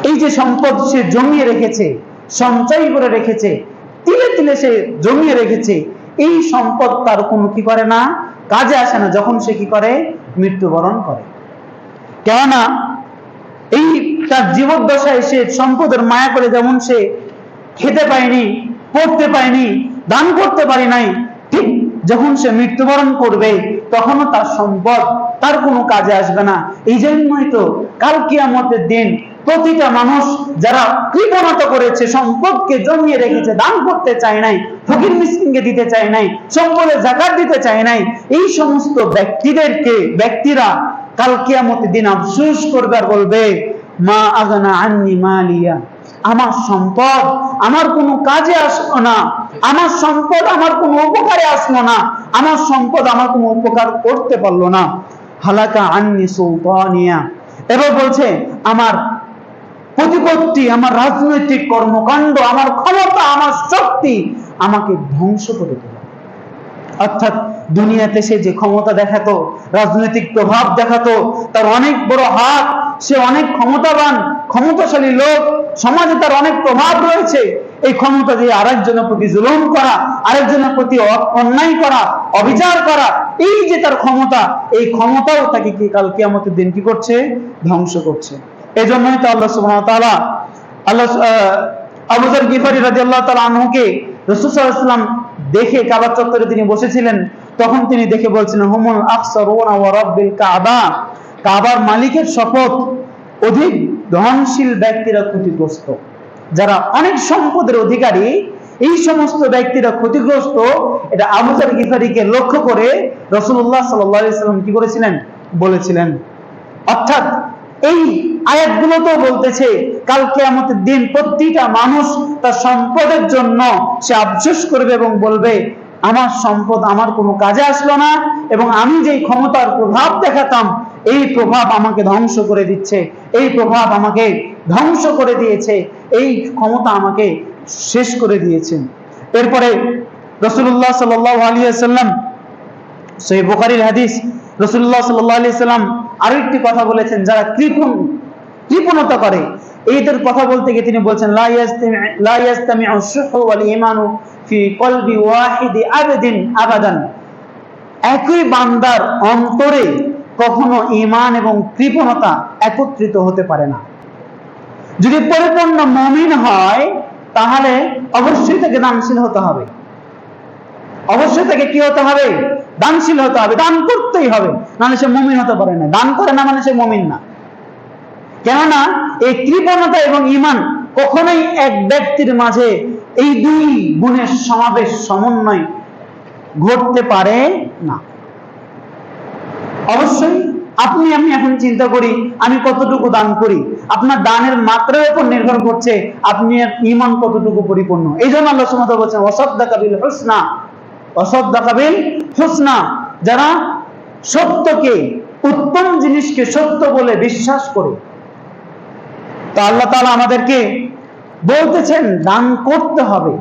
Speaker 1: এই যে সম্পদ সে জমিয়ে রেখেছে, সঞ্চয় করে রেখেছে, তিলে তিলে সে জমিয়ে রেখেছে, এই সম্পদ তার কোনো কি করে না? কাজে আসে না যখন সে কি করে? মৃত্যুবরণ করে। কেননা এই তার জীবদ্দশায় সে সম্পদের মায়া করে যেমন সে খেতে পায়নি, পড়তে পায়নি, দান করতে পারি নাই, ঠিক যখন সে মৃত্যুবরণ করবে তখনও তার সম্পদ তার কোনো কাজে আসবে না। এই জন্যই তো কাল কিয়ামতের দিন প্রতিটা মানুষ যারা কৃপণতা করেছে, সম্পদকে জমিয়ে রেখেছে, দান করতে চায় নাই, ফকির মিসকিনকে দিতে চায় নাই, সম্পদের যাকাত দিতে চায় নাই, এই সমস্ত ব্যক্তিরা কাল কিয়ামতের দিন আফসোস করবে আর বলবে মা আগনা আন্নি মালিয়া, আমার সম্পদ আমার কোনো কাজে আসলো না, আমার সম্পদ আমার কোনো উপকারে আসলো না, আমার সম্পদ আমার কোনো উপকার করতে পারলো না। হালাকা আন্নি সুলতানিয়া, এবার বলছে আমার প্রতিপত্তি, আমার রাজনৈতিক কর্মকাণ্ড, আমার ক্ষমতা, আমার শক্তি আমাকে ধ্বংস করে দিল। অর্থাৎ দুনিয়াতে সে যে ক্ষমতা দেখাতো, রাজনৈতিক প্রভাব দেখাতো, তার অনেক বড় হাত, সে অনেক ক্ষমতাবান, ক্ষমতাশালী লোক, সমাজে তার অনেক প্রভাব রয়েছে, এই ক্ষমতা দিয়ে আরেকজনের প্রতি জুলুম করা, আরেকজনের প্রতি অন্যায় করা, অবিচার করা, এই যে তার ক্ষমতা, এই ক্ষমতাও তাকে কি কাল কিয়ামতের দিন কি করছে? ধ্বংস করছে। এজন্যই তো আল্লাহ সুবহানাহু ওয়া তাআলা আবু যর গিফারী রাদিয়াল্লাহু তাআলা আনহুকে রাসূল সাল্লাল্লাহু আলাইহি ওয়াসাল্লাম দেখে কাবা চত্বরে তিনি বসেছিলেন, তখন তিনি দেখে বলছিলেন হুমুল আকসারুনা ওয়া রাব্বিল কাবা, কাবার মালিকের শপথ, অধিক ধনশীল ব্যক্তিরা ক্ষতিগ্রস্ত। যারা অনেক সম্পদের অধিকারী, এই সমস্ত ব্যক্তিরা ক্ষতিগ্রস্ত। এটা আবু যর গিফারীকে লক্ষ্য করে রাসূলুল্লাহ সাল্লাল্লাহু আলাইহি ওয়াসাল্লাম কি করেছিলেন? বলেছিলেন। অর্থাৎ এই আয়াতগুলো তো বলতেছে কাল কিয়ামতের দিন প্রতিটা মানুষ তার সম্পদের জন্য সে আফসোস করবে এবং বলবে আমার সম্পদ আমার কোনো কাজে আসলো না, এবং আমি যেই ক্ষমতার প্রভাব দেখাতাম, এই প্রভাব আমাকে ধ্বংস করে দিচ্ছে, এই প্রভাব আমাকে ধ্বংস করে দিয়েছে, এই ক্ষমতা আমাকে শেষ করে দিয়েছে। এরপরে রাসূলুল্লাহ সাল্লাল্লাহু আলাইহি ওয়াসাল্লাম, সহিহ বুখারীর হাদিস, রাসূলুল্লাহ সাল্লাল্লাহু আলাইহি ওয়াসাল্লাম আরো একটি কথা বলেছেন, যারা কৃপণতা করে, এইদের কথা বলতে গিয়ে তিনি বলছেন লা ইয়াস্তামিউ আশ-শুহু ওয়াল ঈমানু ফি কলবি ওয়াহিদি আবদিন আবাদান, একই বান্দার অন্তরে কখনো ঈমান এবং কৃপণতা একত্রিত হতে পারে না। যদি পরিপূর্ণ মুমিন হয় তাহলে অবশ্যই তাকে দানশীল হতে হবে, অবশ্যই তাকে কি হতে হবে? দানশীল হতে হবে, দান করতেই হবে, নাহলে সে মুমিন হতে পারে না। দান করে না মানে সে মুমিন না। কেননা এই কৃপণতা এবং ঈমান কখনোই এক ব্যক্তির মাঝে এই দুই গুণের সমাবেশ, সমন্বয় ঘটতে পারে না। অবশ্যই আপনি আমি এখন চিন্তা করি আমি কতটুকু দান করি, আপনার দানের মাত্রার উপর নির্ভর করছে আপনার ঈমান কতটুকু পরিপূর্ণ। এই জন্য আল্লাহ সুবহানাহু ওয়া তাআলা বলেছেন ওয়াসাদদাকা বিল হুসনা, ওয়াসাদদাকা বিল হুসনা, যারা সত্যকে, উত্তম জিনিসকে সত্য বলে বিশ্বাস করে। তো আল্লাহ তাআলা আমাদেরকে বলতেছেন দান করতে হবে,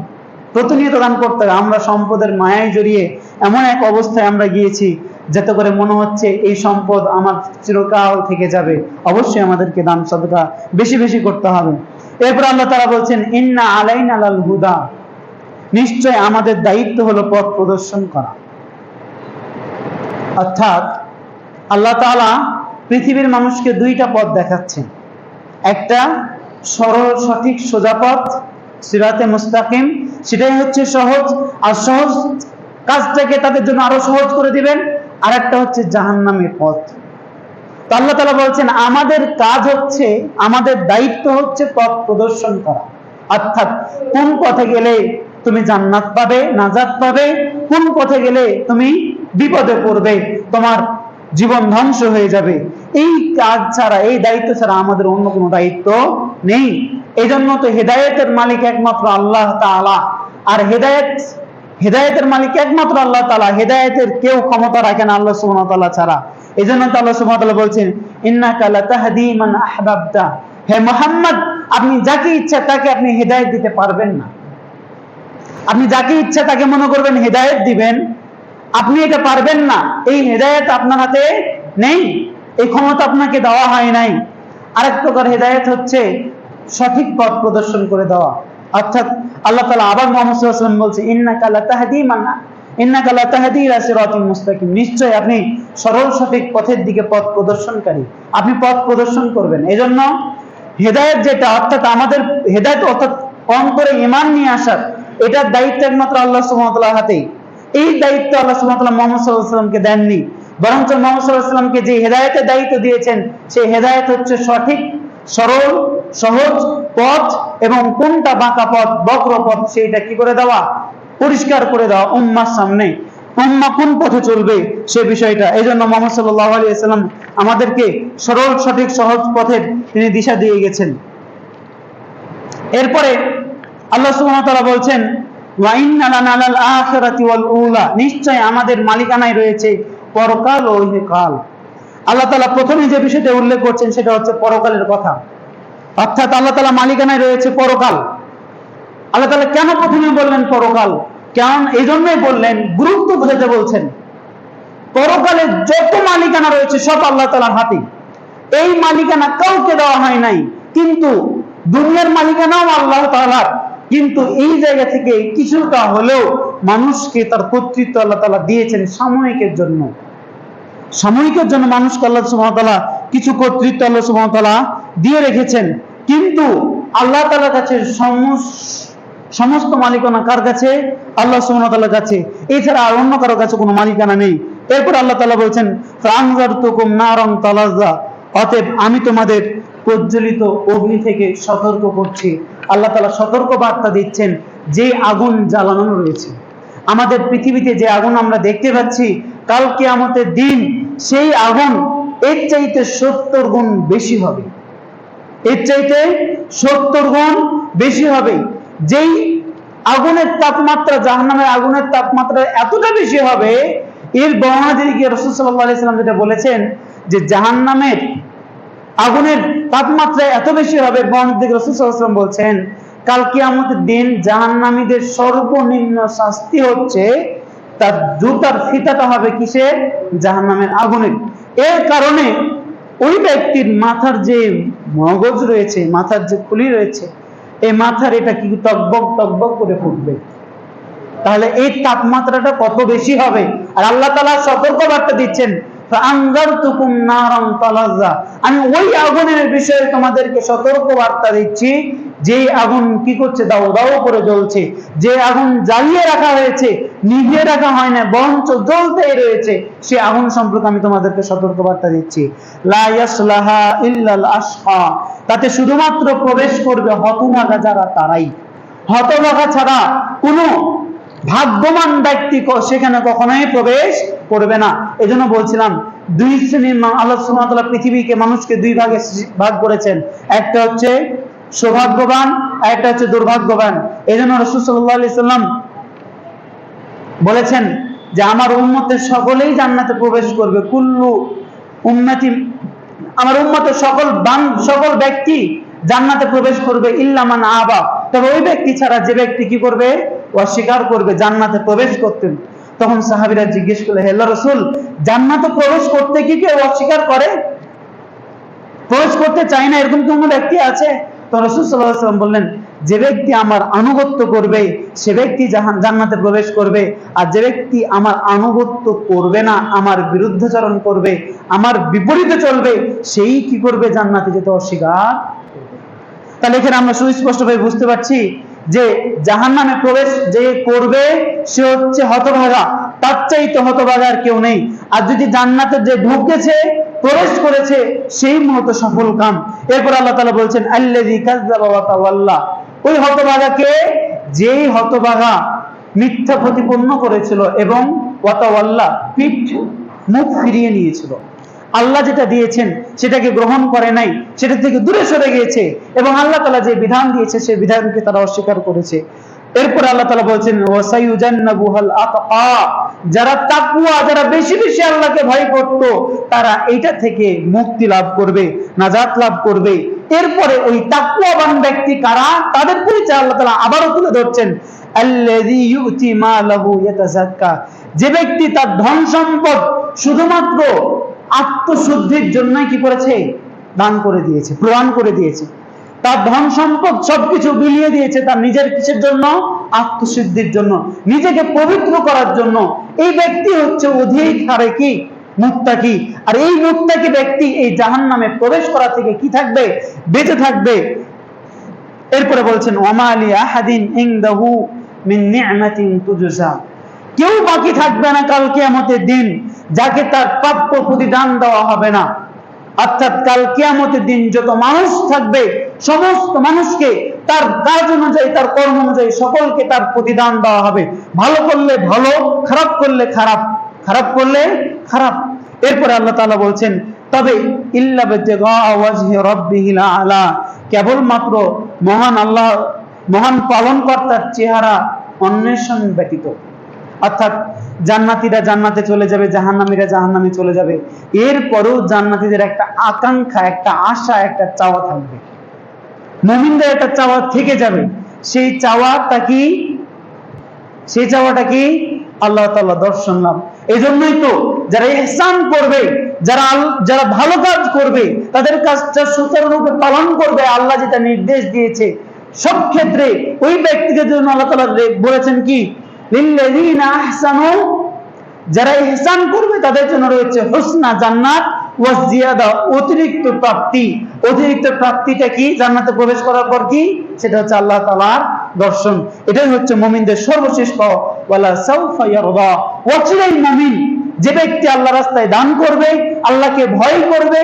Speaker 1: প্রতিনিয়ত দান করতে হবে। আমরা সম্পদের মায়ায় জড়িয়ে এমন এক অবস্থায় আমরা গিয়েছি যাতে করে মনে হচ্ছে এই সম্পদ আমার চিরকাল থেকে যাবে। অবশ্যই আমাদেরকে দান সদকা বেশি বেশি করতে হবে। এরপর আল্লাহ তাআলা বলছেন ইন্না আলাইনা লাল হুদা, নিশ্চয় আমাদের দায়িত্ব হলো পথ প্রদর্শন করা। অর্থাৎ আল্লাহ তাআলা পৃথিবীর মানুষকে দুইটা পথ দেখাচ্ছেন। একটা সরল সঠিক সোজা পথ, সিরাতে মুস্তাকিম, সেটাই হচ্ছে সহজ, আর সহজ কাজটাকে তাদের জন্য আরো সহজ করে দিবেন। আর একটা হচ্ছে জাহান্নামের পথ। তো আল্লাহ তাআলা বলছেন আমাদের কাজ হচ্ছে, আমাদের দায়িত্ব হচ্ছে পথ প্রদর্শন করা। অর্থাৎ কোন পথে গেলে তুমি জান্নাত পাবে, নাজাত পাবে, কোন পথে গেলে তুমি বিপদে পড়বে, তোমার জীবন ধ্বংস হয়ে যাবে, এই কাজ ছাড়া, এই দায়িত্ব ছাড়া আমাদের অন্য কোনো দায়িত্ব নেই। এই জন্য তো হেদায়েতের মালিক একমাত্র আল্লাহ তাআলা, আর হেদায়েতের মালিক একমাত্র আল্লাহ তাআলা। হেদায়েতের কেউ ক্ষমতা রাখে না আল্লাহ সুবহানাহু ওয়া তাআলা ছাড়া। এই জন্য তো আল্লাহ সুবহানাহু ওয়া তাআলা বলছেন ইন্নাকা লাতাহদি মান আহবাবতা, হে মুহাম্মদ আপনি যাকে ইচ্ছা তাকে আপনি হেদায়েত দিতে পারবেন না। আপনি যাকে ইচ্ছা তাকে মনে করবেন হেদায়েত দিবেন, আপনি এটা পারবেন না। এই হেদায়েত আপনার হাতে নেই, এই ক্ষমতা আপনাকে দেওয়া হয় নাই। আরেক প্রকার হেদায়েত হচ্ছে সঠিক পথ প্রদর্শন করে দেওয়া। অর্থাৎ আল্লাহ তাআলা আবার মুহাম্মদ সাল্লাল্লাহু আলাইহি ওয়াসাল্লাম বলছে ইন্নাকা লাতাহদি ইলা সিরাতিল মুস্তাকিম, নিশ্চয় আপনি সরল সঠিক পথের দিকে পথ প্রদর্শনকারী, আপনি পথ প্রদর্শন করবেন। এজন্য হেদায়েত যেটা, অর্থাৎ আমাদের হেদায়েত অর্থাৎ কম করে ঈমান নিয়ে আসার, এটার দায়িত্ব একমাত্র আল্লাহ সুবহানাহু ওয়া তাআলার হাতেই। এই দায়িত্ব আল্লাহ সুবহানাহু ওয়া তাআলা মুহাম্মদ সাল্লাল্লাহু আলাইহি ওয়াসাল্লামকে দেননি, বরঞ্চ মুহাম্মদ সাল্লাল্লাহু আলাইহি ওয়াসাল্লামকে যে হেদায়েতের দায়িত্ব দিয়েছেন, সেই হেদায়েত হচ্ছে সঠিক সরল সহজ পথ, এবং কোনটা বাঁকা পথ বক্র পথ সেইটা কি করে দেওয়া, পরিষ্কার করে দেওয়া উম্মাহর সামনে। উম্মাহ কোন পথে চলবে সে বিষয়টা। এই জন্য মুহাম্মদ সাল্লাল্লাহু আলাইহি ওয়াসাল্লাম আমাদেরকে সরল সঠিক সহজ পথের তিনি দিশা দিয়ে গেছেন। এরপরে আল্লাহ সুবহানাহু ওয়া তাআলা বলছেন ওয়া ইন্না লানা লাল আখিরাতি ওয়াল উলা, নিশ্চয় আমাদের মালিকানায় রয়েছে পরকাল ও ইহকাল। আল্লাহ তাআলা প্রথমে যে বিষয়টা উল্লেখ করছেন সেটা হচ্ছে পরকালের কথা। অর্থাৎ আল্লাহ তাআলা মালিকানায় রয়েছে পরকাল। আল্লাহ তাআলা কেন প্রথমে বললেন পরকাল? কারণ এই জন্যই বললেন, গুরুত্ব বোঝাতে বলছেন। পরকালের যত মালিকানা রয়েছে সব আল্লাহ তাআলার হাতে। এই মালিকানা কাউকে দেওয়া হয় নাই, কিন্তু দুনিয়ার মালিকানাও আল্লাহ তাআলার। কিন্তু এই জায়গা থেকে কিছুটা হলেও মানুষকে তার কর্তৃত্ব আল্লাহ তাআলা দিয়েছেন সাময়িকের জন্য। সাময়িকের জন্য মানুষকে আল্লাহ সুবহানাহু ওয়া তাআলা কিছু কর্তৃত্ব আল্লাহ সুবহানাহু ওয়া তাআলা দিয়ে রেখেছেন। কিন্তু আল্লাহ তাআলার কাছে সমস্ত মালিকানা কার কাছে? আল্লাহ সুবহানাহু ওয়া তাআলার কাছে। এছাড়া আর অন্য কারো কাছে কোনো মালিকানা নেই। এরপর আল্লাহ তাআলা বলছেন ফাআনজারতুকুম নারান তালাজ্জা, অতএব আমি তোমাদের প্রজ্বলিত অগ্নি থেকে সতর্ক করছি। আল্লাহ তাআলা সতর্ক বার্তা দিচ্ছেন যে আগুন জ্বালানো রয়েছে আমাদের পৃথিবীতে, যে আগুন আমরা দেখতে পাচ্ছি, কাল কিয়ামতের দিন সেই আগুন এর চাইতে 70 গুণ বেশি হবে, এর চাইতে 70 গুণ বেশি হবে। যেই আগুনের তাপমাত্রা, জাহান্নামের আগুনের তাপমাত্রা এতটা বেশি হবে, এর বর্ণনা দিয়ে গিয়ে রাসূল সাল্লাল্লাহু আলাইহি ওয়াসাল্লাম যেটা বলেছেন যে জাহান্নামের আগুনের তাপমাত্রা এত বেশি হবে, বর্ণনা দিয়ে রাসূল সাল্লাল্লাহু আলাইহি ওয়াসাল্লাম বলছেন কাল কিয়ামতের দিন জাহান্নামীদের সর্বনিম্ন শাস্তি হচ্ছে তার জুতার ফিতাটা হবে কিসের? জাহান্নামের আগুনের। এর কারণে ওই ব্যক্তির মাথার যে মগজ রয়েছে, মাথার যে খুলি রয়েছে, এই মাথার এটা কি টকবক টকবক করে ফুটবে। তাহলে এই তাপমাত্রাটা কত বেশি হবে। আর আল্লাহ তাআলা সতর্ক বার্তা দিচ্ছেন ফাআনজারতুকুম নারান তালাজ্জা, আমি ওই আগুনের বিষয়ে তোমাদেরকে সতর্ক বার্তা দিচ্ছি যে আগুন কি করছে? দাও দাও করে জ্বলছে। যে আগুন জ্বালিয়ে রাখা হয়েছে, নিভিয়ে রাখা হয় না, বরঞ্চ জ্বলতেই রয়েছে, সে আগুন সম্পর্কে আমি তোমাদেরকে সতর্ক বার্তা দিচ্ছি। লা ইয়াসলাহা ইল্লাল আশকা, তাতে শুধুমাত্র প্রবেশ করবে হতভাগা যারা, তারাই। হতভাগা ছাড়া কোনো ভাগ্যবান ব্যক্তি সেখানে কখনোই প্রবেশ করবে না। এজন্য বলছিলাম দুই শ্রেণীর আল্লাহ সুবহানাহু ওয়া তাআলা পৃথিবীকে, মানুষকে দুই ভাগে ভাগ করেছেন। একটা হচ্ছে সৌভাগ্যবান, আর একটা হচ্ছে দুর্ভাগ্যবান। এজন্য রাসূল সাল্লাল্লাহু আলাইহি সাল্লাম বলেছেন যে আমার উম্মতের সকলেই জান্নাতে প্রবেশ করবে, কুল্লু উম্মতি, আমার উম্মতের সকল ব্যক্তি জান্নাতে প্রবেশ করবে ইল্লা মান আবা, তবে ওই ব্যক্তি ছাড়া যে ব্যক্তি কি করবে? অস্বীকার করবে জান্নাতে প্রবেশ করতে। তখন সাহাবীরা জিজ্ঞেস করলেন, হে আল্লাহর রাসূল, জান্নাতে প্রবেশ করতে কি কেউ অস্বীকার করে? প্রবেশ করতে চায় না, এরকম কোন ব্যক্তি আছে? তো রাসূল সাল্লাল্লাহু আলাইহি ওয়াসাল্লাম বললেন, যে ব্যক্তি আমার আনুগত্য করবে সে ব্যক্তি জান্নাতে প্রবেশ করবে, আর যে ব্যক্তি আমার আনুগত্য করবে না, আমার বিরুদ্ধাচরণ করবে, আমার বিপরীতে চলবে, সেই কি করবে? জান্নাতে যেতে অস্বীকার। তাহলে এখানে আমরা সুস্পষ্টভাবে বুঝতে পারছি যে জাহান্নামে প্রবেশ যে করবে সে হচ্ছে হতভাগা, তার চাইতে হতভাগা আর কেউ নেই। আর যদি জান্নাতে যে ঢুকেছে, প্রবেশ করেছে, সেই মূলত সফল কাম। এরপর আল্লাহ তাআলা বলছেন আল্লাযী কাযযাবা ওয়া তাওয়াল্লা, ওই হতভাগাকে, যেই হতভাগা মিথ্যা প্রতিপন্ন করেছিল এবং ওয়া তাওয়াল্লা, মুখ ফিরিয়ে নিয়েছিল। আল্লাহ যেটা দিয়েছেন সেটাকে গ্রহণ করে নাই, সেটা থেকে দূরে সরে গিয়েছে, এবং আল্লাহ তাআলা যে বিধান দিয়েছে সেই বিধানকে তারা অস্বীকার করেছে। এরপর আল্লাহ তাআলা বলছেন ওয়াসায়ুজান্নাবুহাল আতকা, যারা তাকওয়া, যারা বেশি বেশি আল্লাহকে ভয় করত, তারা এইটা থেকে মুক্তি লাভ করবে, নাজাত লাভ করবে। এরপরে ওই তাকওয়াবান ব্যক্তি কারা, তাদের পরিচয় আল্লাহ তাআলা আবারও তুলে ধরছেন আল্লাযী ইউতি মালাহু ইয়াতাযাক্কা, যে ব্যক্তি তার ধন সম্পদ শুধুমাত্র আত্মশুদ্ধির জন্যই কি করেছে? দান করে দিয়েছে, প্রদান করে দিয়েছে। তার ধন সম্পদ সবকিছু বিলিয়ে দিয়েছে তার নিজের কিসের জন্য? আত্মশুদ্ধির জন্য, নিজেকে পবিত্র করার জন্য। এই ব্যক্তি হচ্ছে অধিক হারে কি? মুত্তাকি। আর এই মুত্তাকি ব্যক্তি এই জাহান্নামে প্রবেশ করা থেকে কি থাকবে? বেঁচে থাকবে। এরপরে বলছেন ওয়ামা আলি আহাদিন ইনদাহু মিন নি'মাতিন তুজজা, কেউ বাকি থাকবে না কাল কিয়ামতের দিন যাকে তার প্রাপ্য প্রতিদান দেওয়া হবে না। অর্থাৎ কাল কিয়ামতের দিন যত মানুষ থাকবে, সমস্ত মানুষকে তার কাজ অনুযায়ী, তার কর্ম অনুযায়ী সকলকে তার প্রতিদান দেওয়া হবে। ভালো করলে ভালো, খারাপ করলে খারাপ, খারাপ করলে খারাপ। এরপরে আল্লাহ তাআলা বলছেন তবে ইল্লা বিতিগা ওয়াজহি রাব্বিহিল আলা, কেবলমাত্র মহান আল্লাহ, মহান পালনকর্তার চেহারা অন্বেষণ ব্যতীত। অর্থাৎ জান্নাতীরা জান্নাতে চলে যাবে, জাহান্নামীরা জাহান্নামে চলে যাবে। এরপরেও জান্নাতীদের একটা আকাঙ্ক্ষা, একটা আশা, একটা চাওয়া থাকবে। মুমিনদের একটা চাওয়া থেকে যাবে। সেই চাওয়াটা কি? সেই চাওয়াটা কি? আল্লাহ তাআলা দর্শন লাভ। এজন্যই তো যারা ইহসান করবে, যারা ভালো কাজ করবে, তাদের কাজটা সুচারুরূপে পালন করবে, আল্লাহ যেটা নির্দেশ দিয়েছে, সব ক্ষেত্রে ওই ব্যক্তিদের জন্য আল্লাহ তাআলা বলেছেন কি? লিল্লাযীনা আহসানু, যারা ইহসান করবে তাদের জন্য রয়েছে হুসনা, জান্নাত, ওয়া জিয়াদা, অতিরিক্ত প্রাপ্তি। অতিরিক্ত প্রাপ্তিটা কি? জান্নাতে প্রবেশ করার পর কি? সেটা হচ্ছে আল্লাহ তাআলার দর্শন। এটাই হচ্ছে মুমিনদের সর্বশেষ পাওয়া। ওয়ালা সাউফা ইয়ারদা, অচিরেই মুমিন যে ব্যক্তি আল্লাহর রাস্তায় দান করবে, আল্লাহকে ভয় করবে,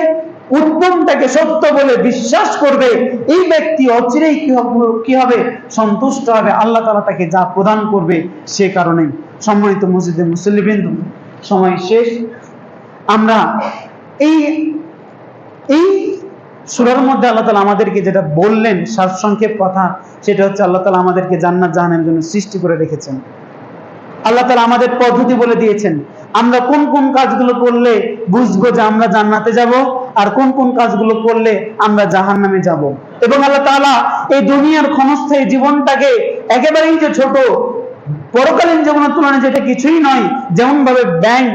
Speaker 1: উত্তমটাকে সত্য বলে বিশ্বাস করবে, এই ব্যক্তি অচিরেই কি হবে? সন্তুষ্ট হবে। আল্লাহ তাআলা তাকে যা প্রদান করবে সে কারণে। সম্মানিত মসজিদের মুসল্লিবৃন্দ, সময় শেষ। আমরা এই সূরার মধ্যে আল্লাহ তাআলা আমাদেরকে যেটা বললেন, সারসংক্ষেপ কথা, সেটা হচ্ছে আল্লাহ তাআলা আমাদেরকে জান্নাত জাহান্নামের জন্য সৃষ্টি করে রেখেছেন। আল্লাহ তাআলা আমাদের পদ্ধতি বলে দিয়েছেন, আমরা কোন কোন কাজগুলো করলে বুঝবো যে আমরা জান্নাতে যাব, আর কোন কোন কাজগুলো করলে আমরা জাহান্নামে যাব। এবং আল্লাহ তাআলা এই দুনিয়ার ক্ষণস্থায়ী জীবনটাকে একেবারেই যে ছোট, পরকালীন জীবনের তুলনায় যেটা কিছুই নয়। যেমন ভাবে ব্যাংক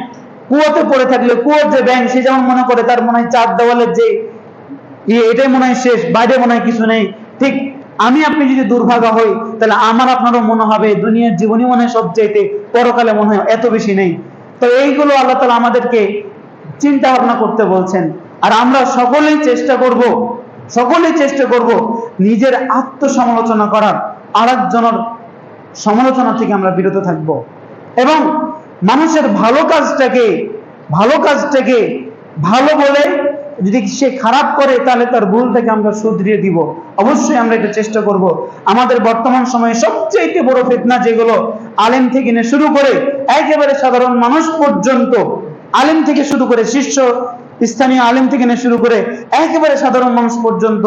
Speaker 1: কুয়োতে পড়ে থাকলে, কুয়োর যে ব্যাংক, সে যেমন মনে করে তার মনে হয় চার দেওয়ালের যে এটাই মনে হয় শেষ, বাইরে মনে হয় কিছু নেই। ঠিক আমি আপনি যদি দুর্ভাগা হই, তাহলে আমার আপনারও মনে হবে দুনিয়ার জীবনই মনে হয় সবচাইতে, পরকালে মনে হয় এত বেশি নেই। তো এইগুলো আল্লাহ তাআলা আমাদেরকে চিন্তা ভাবনা করতে বলছেন। আর আমরা সকলেই চেষ্টা করব নিজের আত্মসমালোচনা করার, আরেকজনের সমালোচনা থেকে আমরা বিরত থাকব, এবং মানুষের ভালো কাজটাকে ভালো বলে, যদি সে খারাপ করে তাহলে তার ভুলটাকে আমরা শুধরিয়ে দিব। অবশ্যই আমরা এটা চেষ্টা করব। আমাদের বর্তমান সময়ে সবচেয়ে বড় ফিতনা যেগুলো, আলেম থেকে নিয়ে শুরু করে একেবারে সাধারণ মানুষ পর্যন্ত, আলেম থেকে শুরু করে শীর্ষ স্থানীয় আলেম থেকে নিয়ে শুরু করে একেবারে সাধারণ মানুষ পর্যন্ত,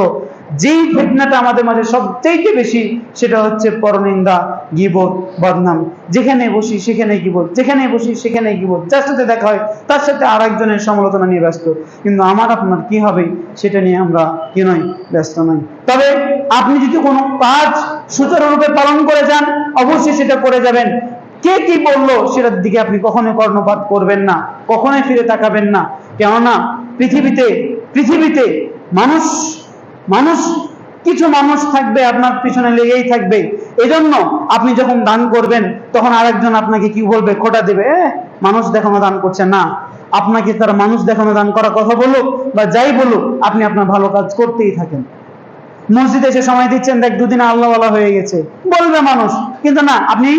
Speaker 1: যেই ফিতনাটা আমাদের মাঝে সবচেয়ে বেশি, সেটা হচ্ছে পরনিন্দা, গীবত, বদনাম। যেখানে বসি সেখানে গীবত, যেখানে বসি সেখানে গীবত, যার সাথে দেখা হয় তার সাথে আরেকজনের সমালোচনা নিয়ে ব্যস্ত। কিন্তু আমার আপনার কি হবে সেটা নিয়ে আমরা ব্যস্ত নই। তবে আপনি যদি কোনো কাজ সুচারুরূপে পালন করে যান, অবশ্যই সেটা করে যাবেন। কে কি বললো সেটার দিকে আপনি কখনোই কর্ণপাত করবেন না, কখনোই ফিরে তাকাবেন না। কেননা পৃথিবীতে মানুষ কিছু মানুষ থাকবে আপনার পিছনে লেগেই থাকবে। এজন্য আপনি যখন দান করবেন তখন আরেকজন আপনাকে কি বলবে, খোঁটা দেবে, মানুষ দেখানো দান করছে না। আপনাকে তারা মানুষ দেখানো দান করার কথা বলুক বা যাই বলুক, আপনি আপনার ভালো কাজ করতেই থাকেন। মসজিদে এসে সময় দিচ্ছেন, দেখ দুদিনে আল্লাহওয়ালা হয়ে গেছে বলবে মানুষ, কিন্তু না, আপনি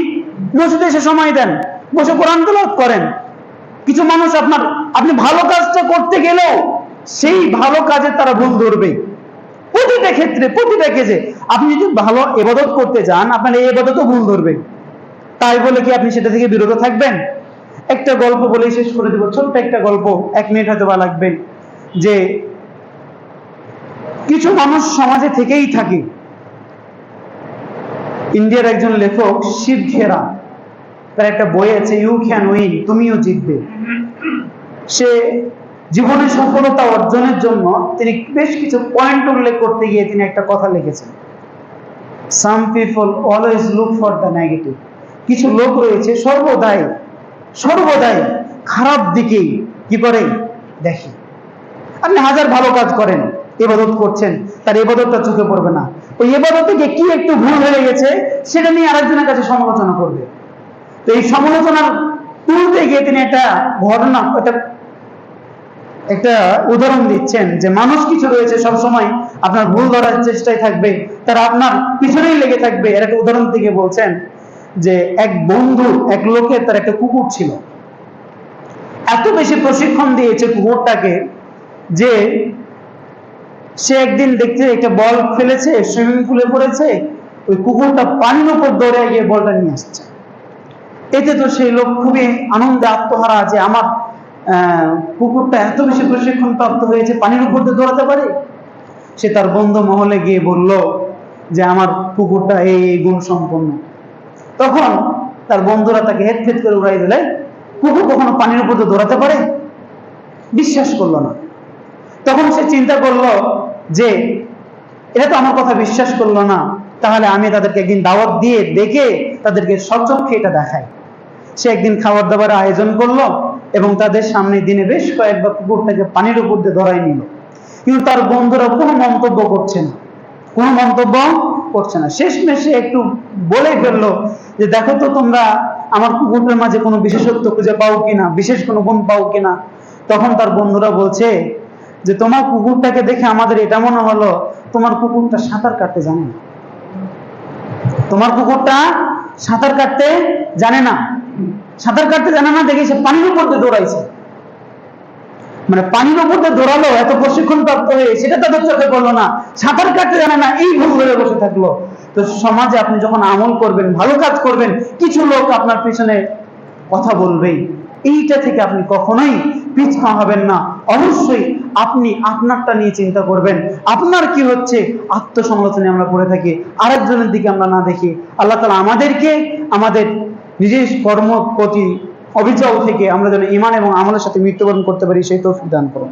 Speaker 1: মসজিদে এসে সময় দেন, বসে কোরআন তেলাওয়াত করেন। কিছু মানুষ আপনি ভালো কাজটা করতে গেলেও সেই ভালো কাজে তারা ভুল ধরবে। প্রতিটা ক্ষেত্রে, প্রতিটা কেজে আপনি যদি ভালো ইবাদত করতে যান, আপনার এই ইবাদতও ভুল ধরবে। তাই বলে কি আপনি সেটা থেকে বিরত থাকবেন? একটা গল্প বলেই শেষ করে দেব, ছোট্ট একটা গল্প, 1 মিনিট হয়তো বা লাগবে। যে কিছু মানুষ সমাজে থেকেই থাকে। ইন্ডিয়ার একজন লেখক শিব খেরা, তার একটা বই আছে ইউ ক্যান উইন, তুমিও জিতবে। সে জীবনে সফলতা অর্জনের জন্য তিনি বেশ কিছু পয়েন্ট উল্লেখ করতে গিয়ে তিনি একটা কথা লিখেছেন, some people always look for the negative. কিছু লোক রয়েছে সর্বদাই খারাপ দিকেই কি করে দেখে। আপনি হাজার ভালো কাজ করেন, ইবাদত করছেন, তার ইবাদতটা চোখে পড়বে না। ওই ইবাদতে গিয়ে কি একটু ভুল হয়ে গেছে সেটা নিয়ে আরেকজনের কাছে সমালোচনা করবে। তো এই সমালোচনার তুলতে গিয়ে তিনি একটা ঘটনা, একটা উদাহরণ দিচ্ছেন যে মানুষ কিছু রয়েছে সবসময় আপনার ভুল ধরার চেষ্টায় থাকবে, তারা আপনার পিছনেই লেগে থাকবে। এর একটা উদাহরণ থেকে বলছেন যে এক বন্ধু, এক লোকের তার একটা কুকুর ছিল। এত বেশি প্রশিক্ষণ দিয়েছে কুকুরটাকে যে সে একদিন দেখতে একটা বল ফেলেছে, সুইমিং পুলে পড়েছে, ওই কুকুরটা পানির উপর দৌড়ে গিয়ে বলটা নিয়ে আসছে। এতে তো সেই লোক খুবই আনন্দে আত্মহারা যে আমার কুকুরটা এত বেশি প্রশিক্ষণ প্রাপ্ত হয়েছে, পানির উপর দিয়ে দৌড়াতে পারে। সে তার বন্ধু মহলে গিয়ে বলল যে আমার কুকুরটা এই গুণ সম্পন্ন। তখন তার বন্ধুরা তাকে হেটফেট করে উড়াই দিলে, কুকুর কখনো পানির উপর দিয়ে দৌড়াতে পারে? বিশ্বাস করলো না। তখন সে চিন্তা করলো যে এটা তো আমার কথা বিশ্বাস করলো না, তাহলে আমি তাদেরকে একদিন দাওয়াত দিয়ে ডেকে তাদেরকে সচক্ষে এটা দেখাই। সে একদিন খাবার দাবারের আয়োজন করলো এবং তাদের সামনে দিনে বেশ কয়েকবার কুকুরটাকে পানির উপর দিয়ে ধরাই নিল। কিন্তু তার বন্ধুরা কোনো মন্তব্য করছে না। শেষমেশে একটু বলে ফেললো যে দেখো তো তোমরা আমার কুকুরের মাঝে কোনো বিশেষত্ব খুঁজে পাও কিনা, বিশেষ কোনো গুণ পাও কিনা। তখন তার বন্ধুরা বলছে যে তোমার কুকুরটাকে দেখে আমাদের এটা মনে হলো তোমার কুকুরটা সাঁতার কাটতে জানে না। তোমার কুকুরটা সাঁতার কাটতে জানে না দেখে সে পানির উপর দিয়ে দৌড়াইছে। মানে পানির উপর দিয়ে দৌড়ালো এত প্রশিক্ষণ প্রাপ্ত হয়ে, সেটা তাদের চোখে পড়লো না, সাঁতার কাটতে জানে না, এই ভুল ধরে বসে থাকলো। তো সমাজে আপনি যখন আমল করবেন, ভালো কাজ করবেন, কিছু লোক আপনার পিছনে কথা বলবেই। এইটা থেকে আপনি কখনোই পিছপা হবেন না। অবশ্যই আপনি আপনারটা নিয়ে চিন্তা করবেন, আপনার কি হচ্ছে। আত্মসমালোচনা আমরা করে থাকি, আরেকজনের দিকে আমরা না দেখি। আল্লাহ তাআলা আমাদেরকে আমাদের নিজের কর্ম প্রতি অবিচল থেকে আমরা যেন ঈমান এবং আমলের সাথে মৃত্যুবরণ করতে পারি, সেই তৌফিক দান করুন।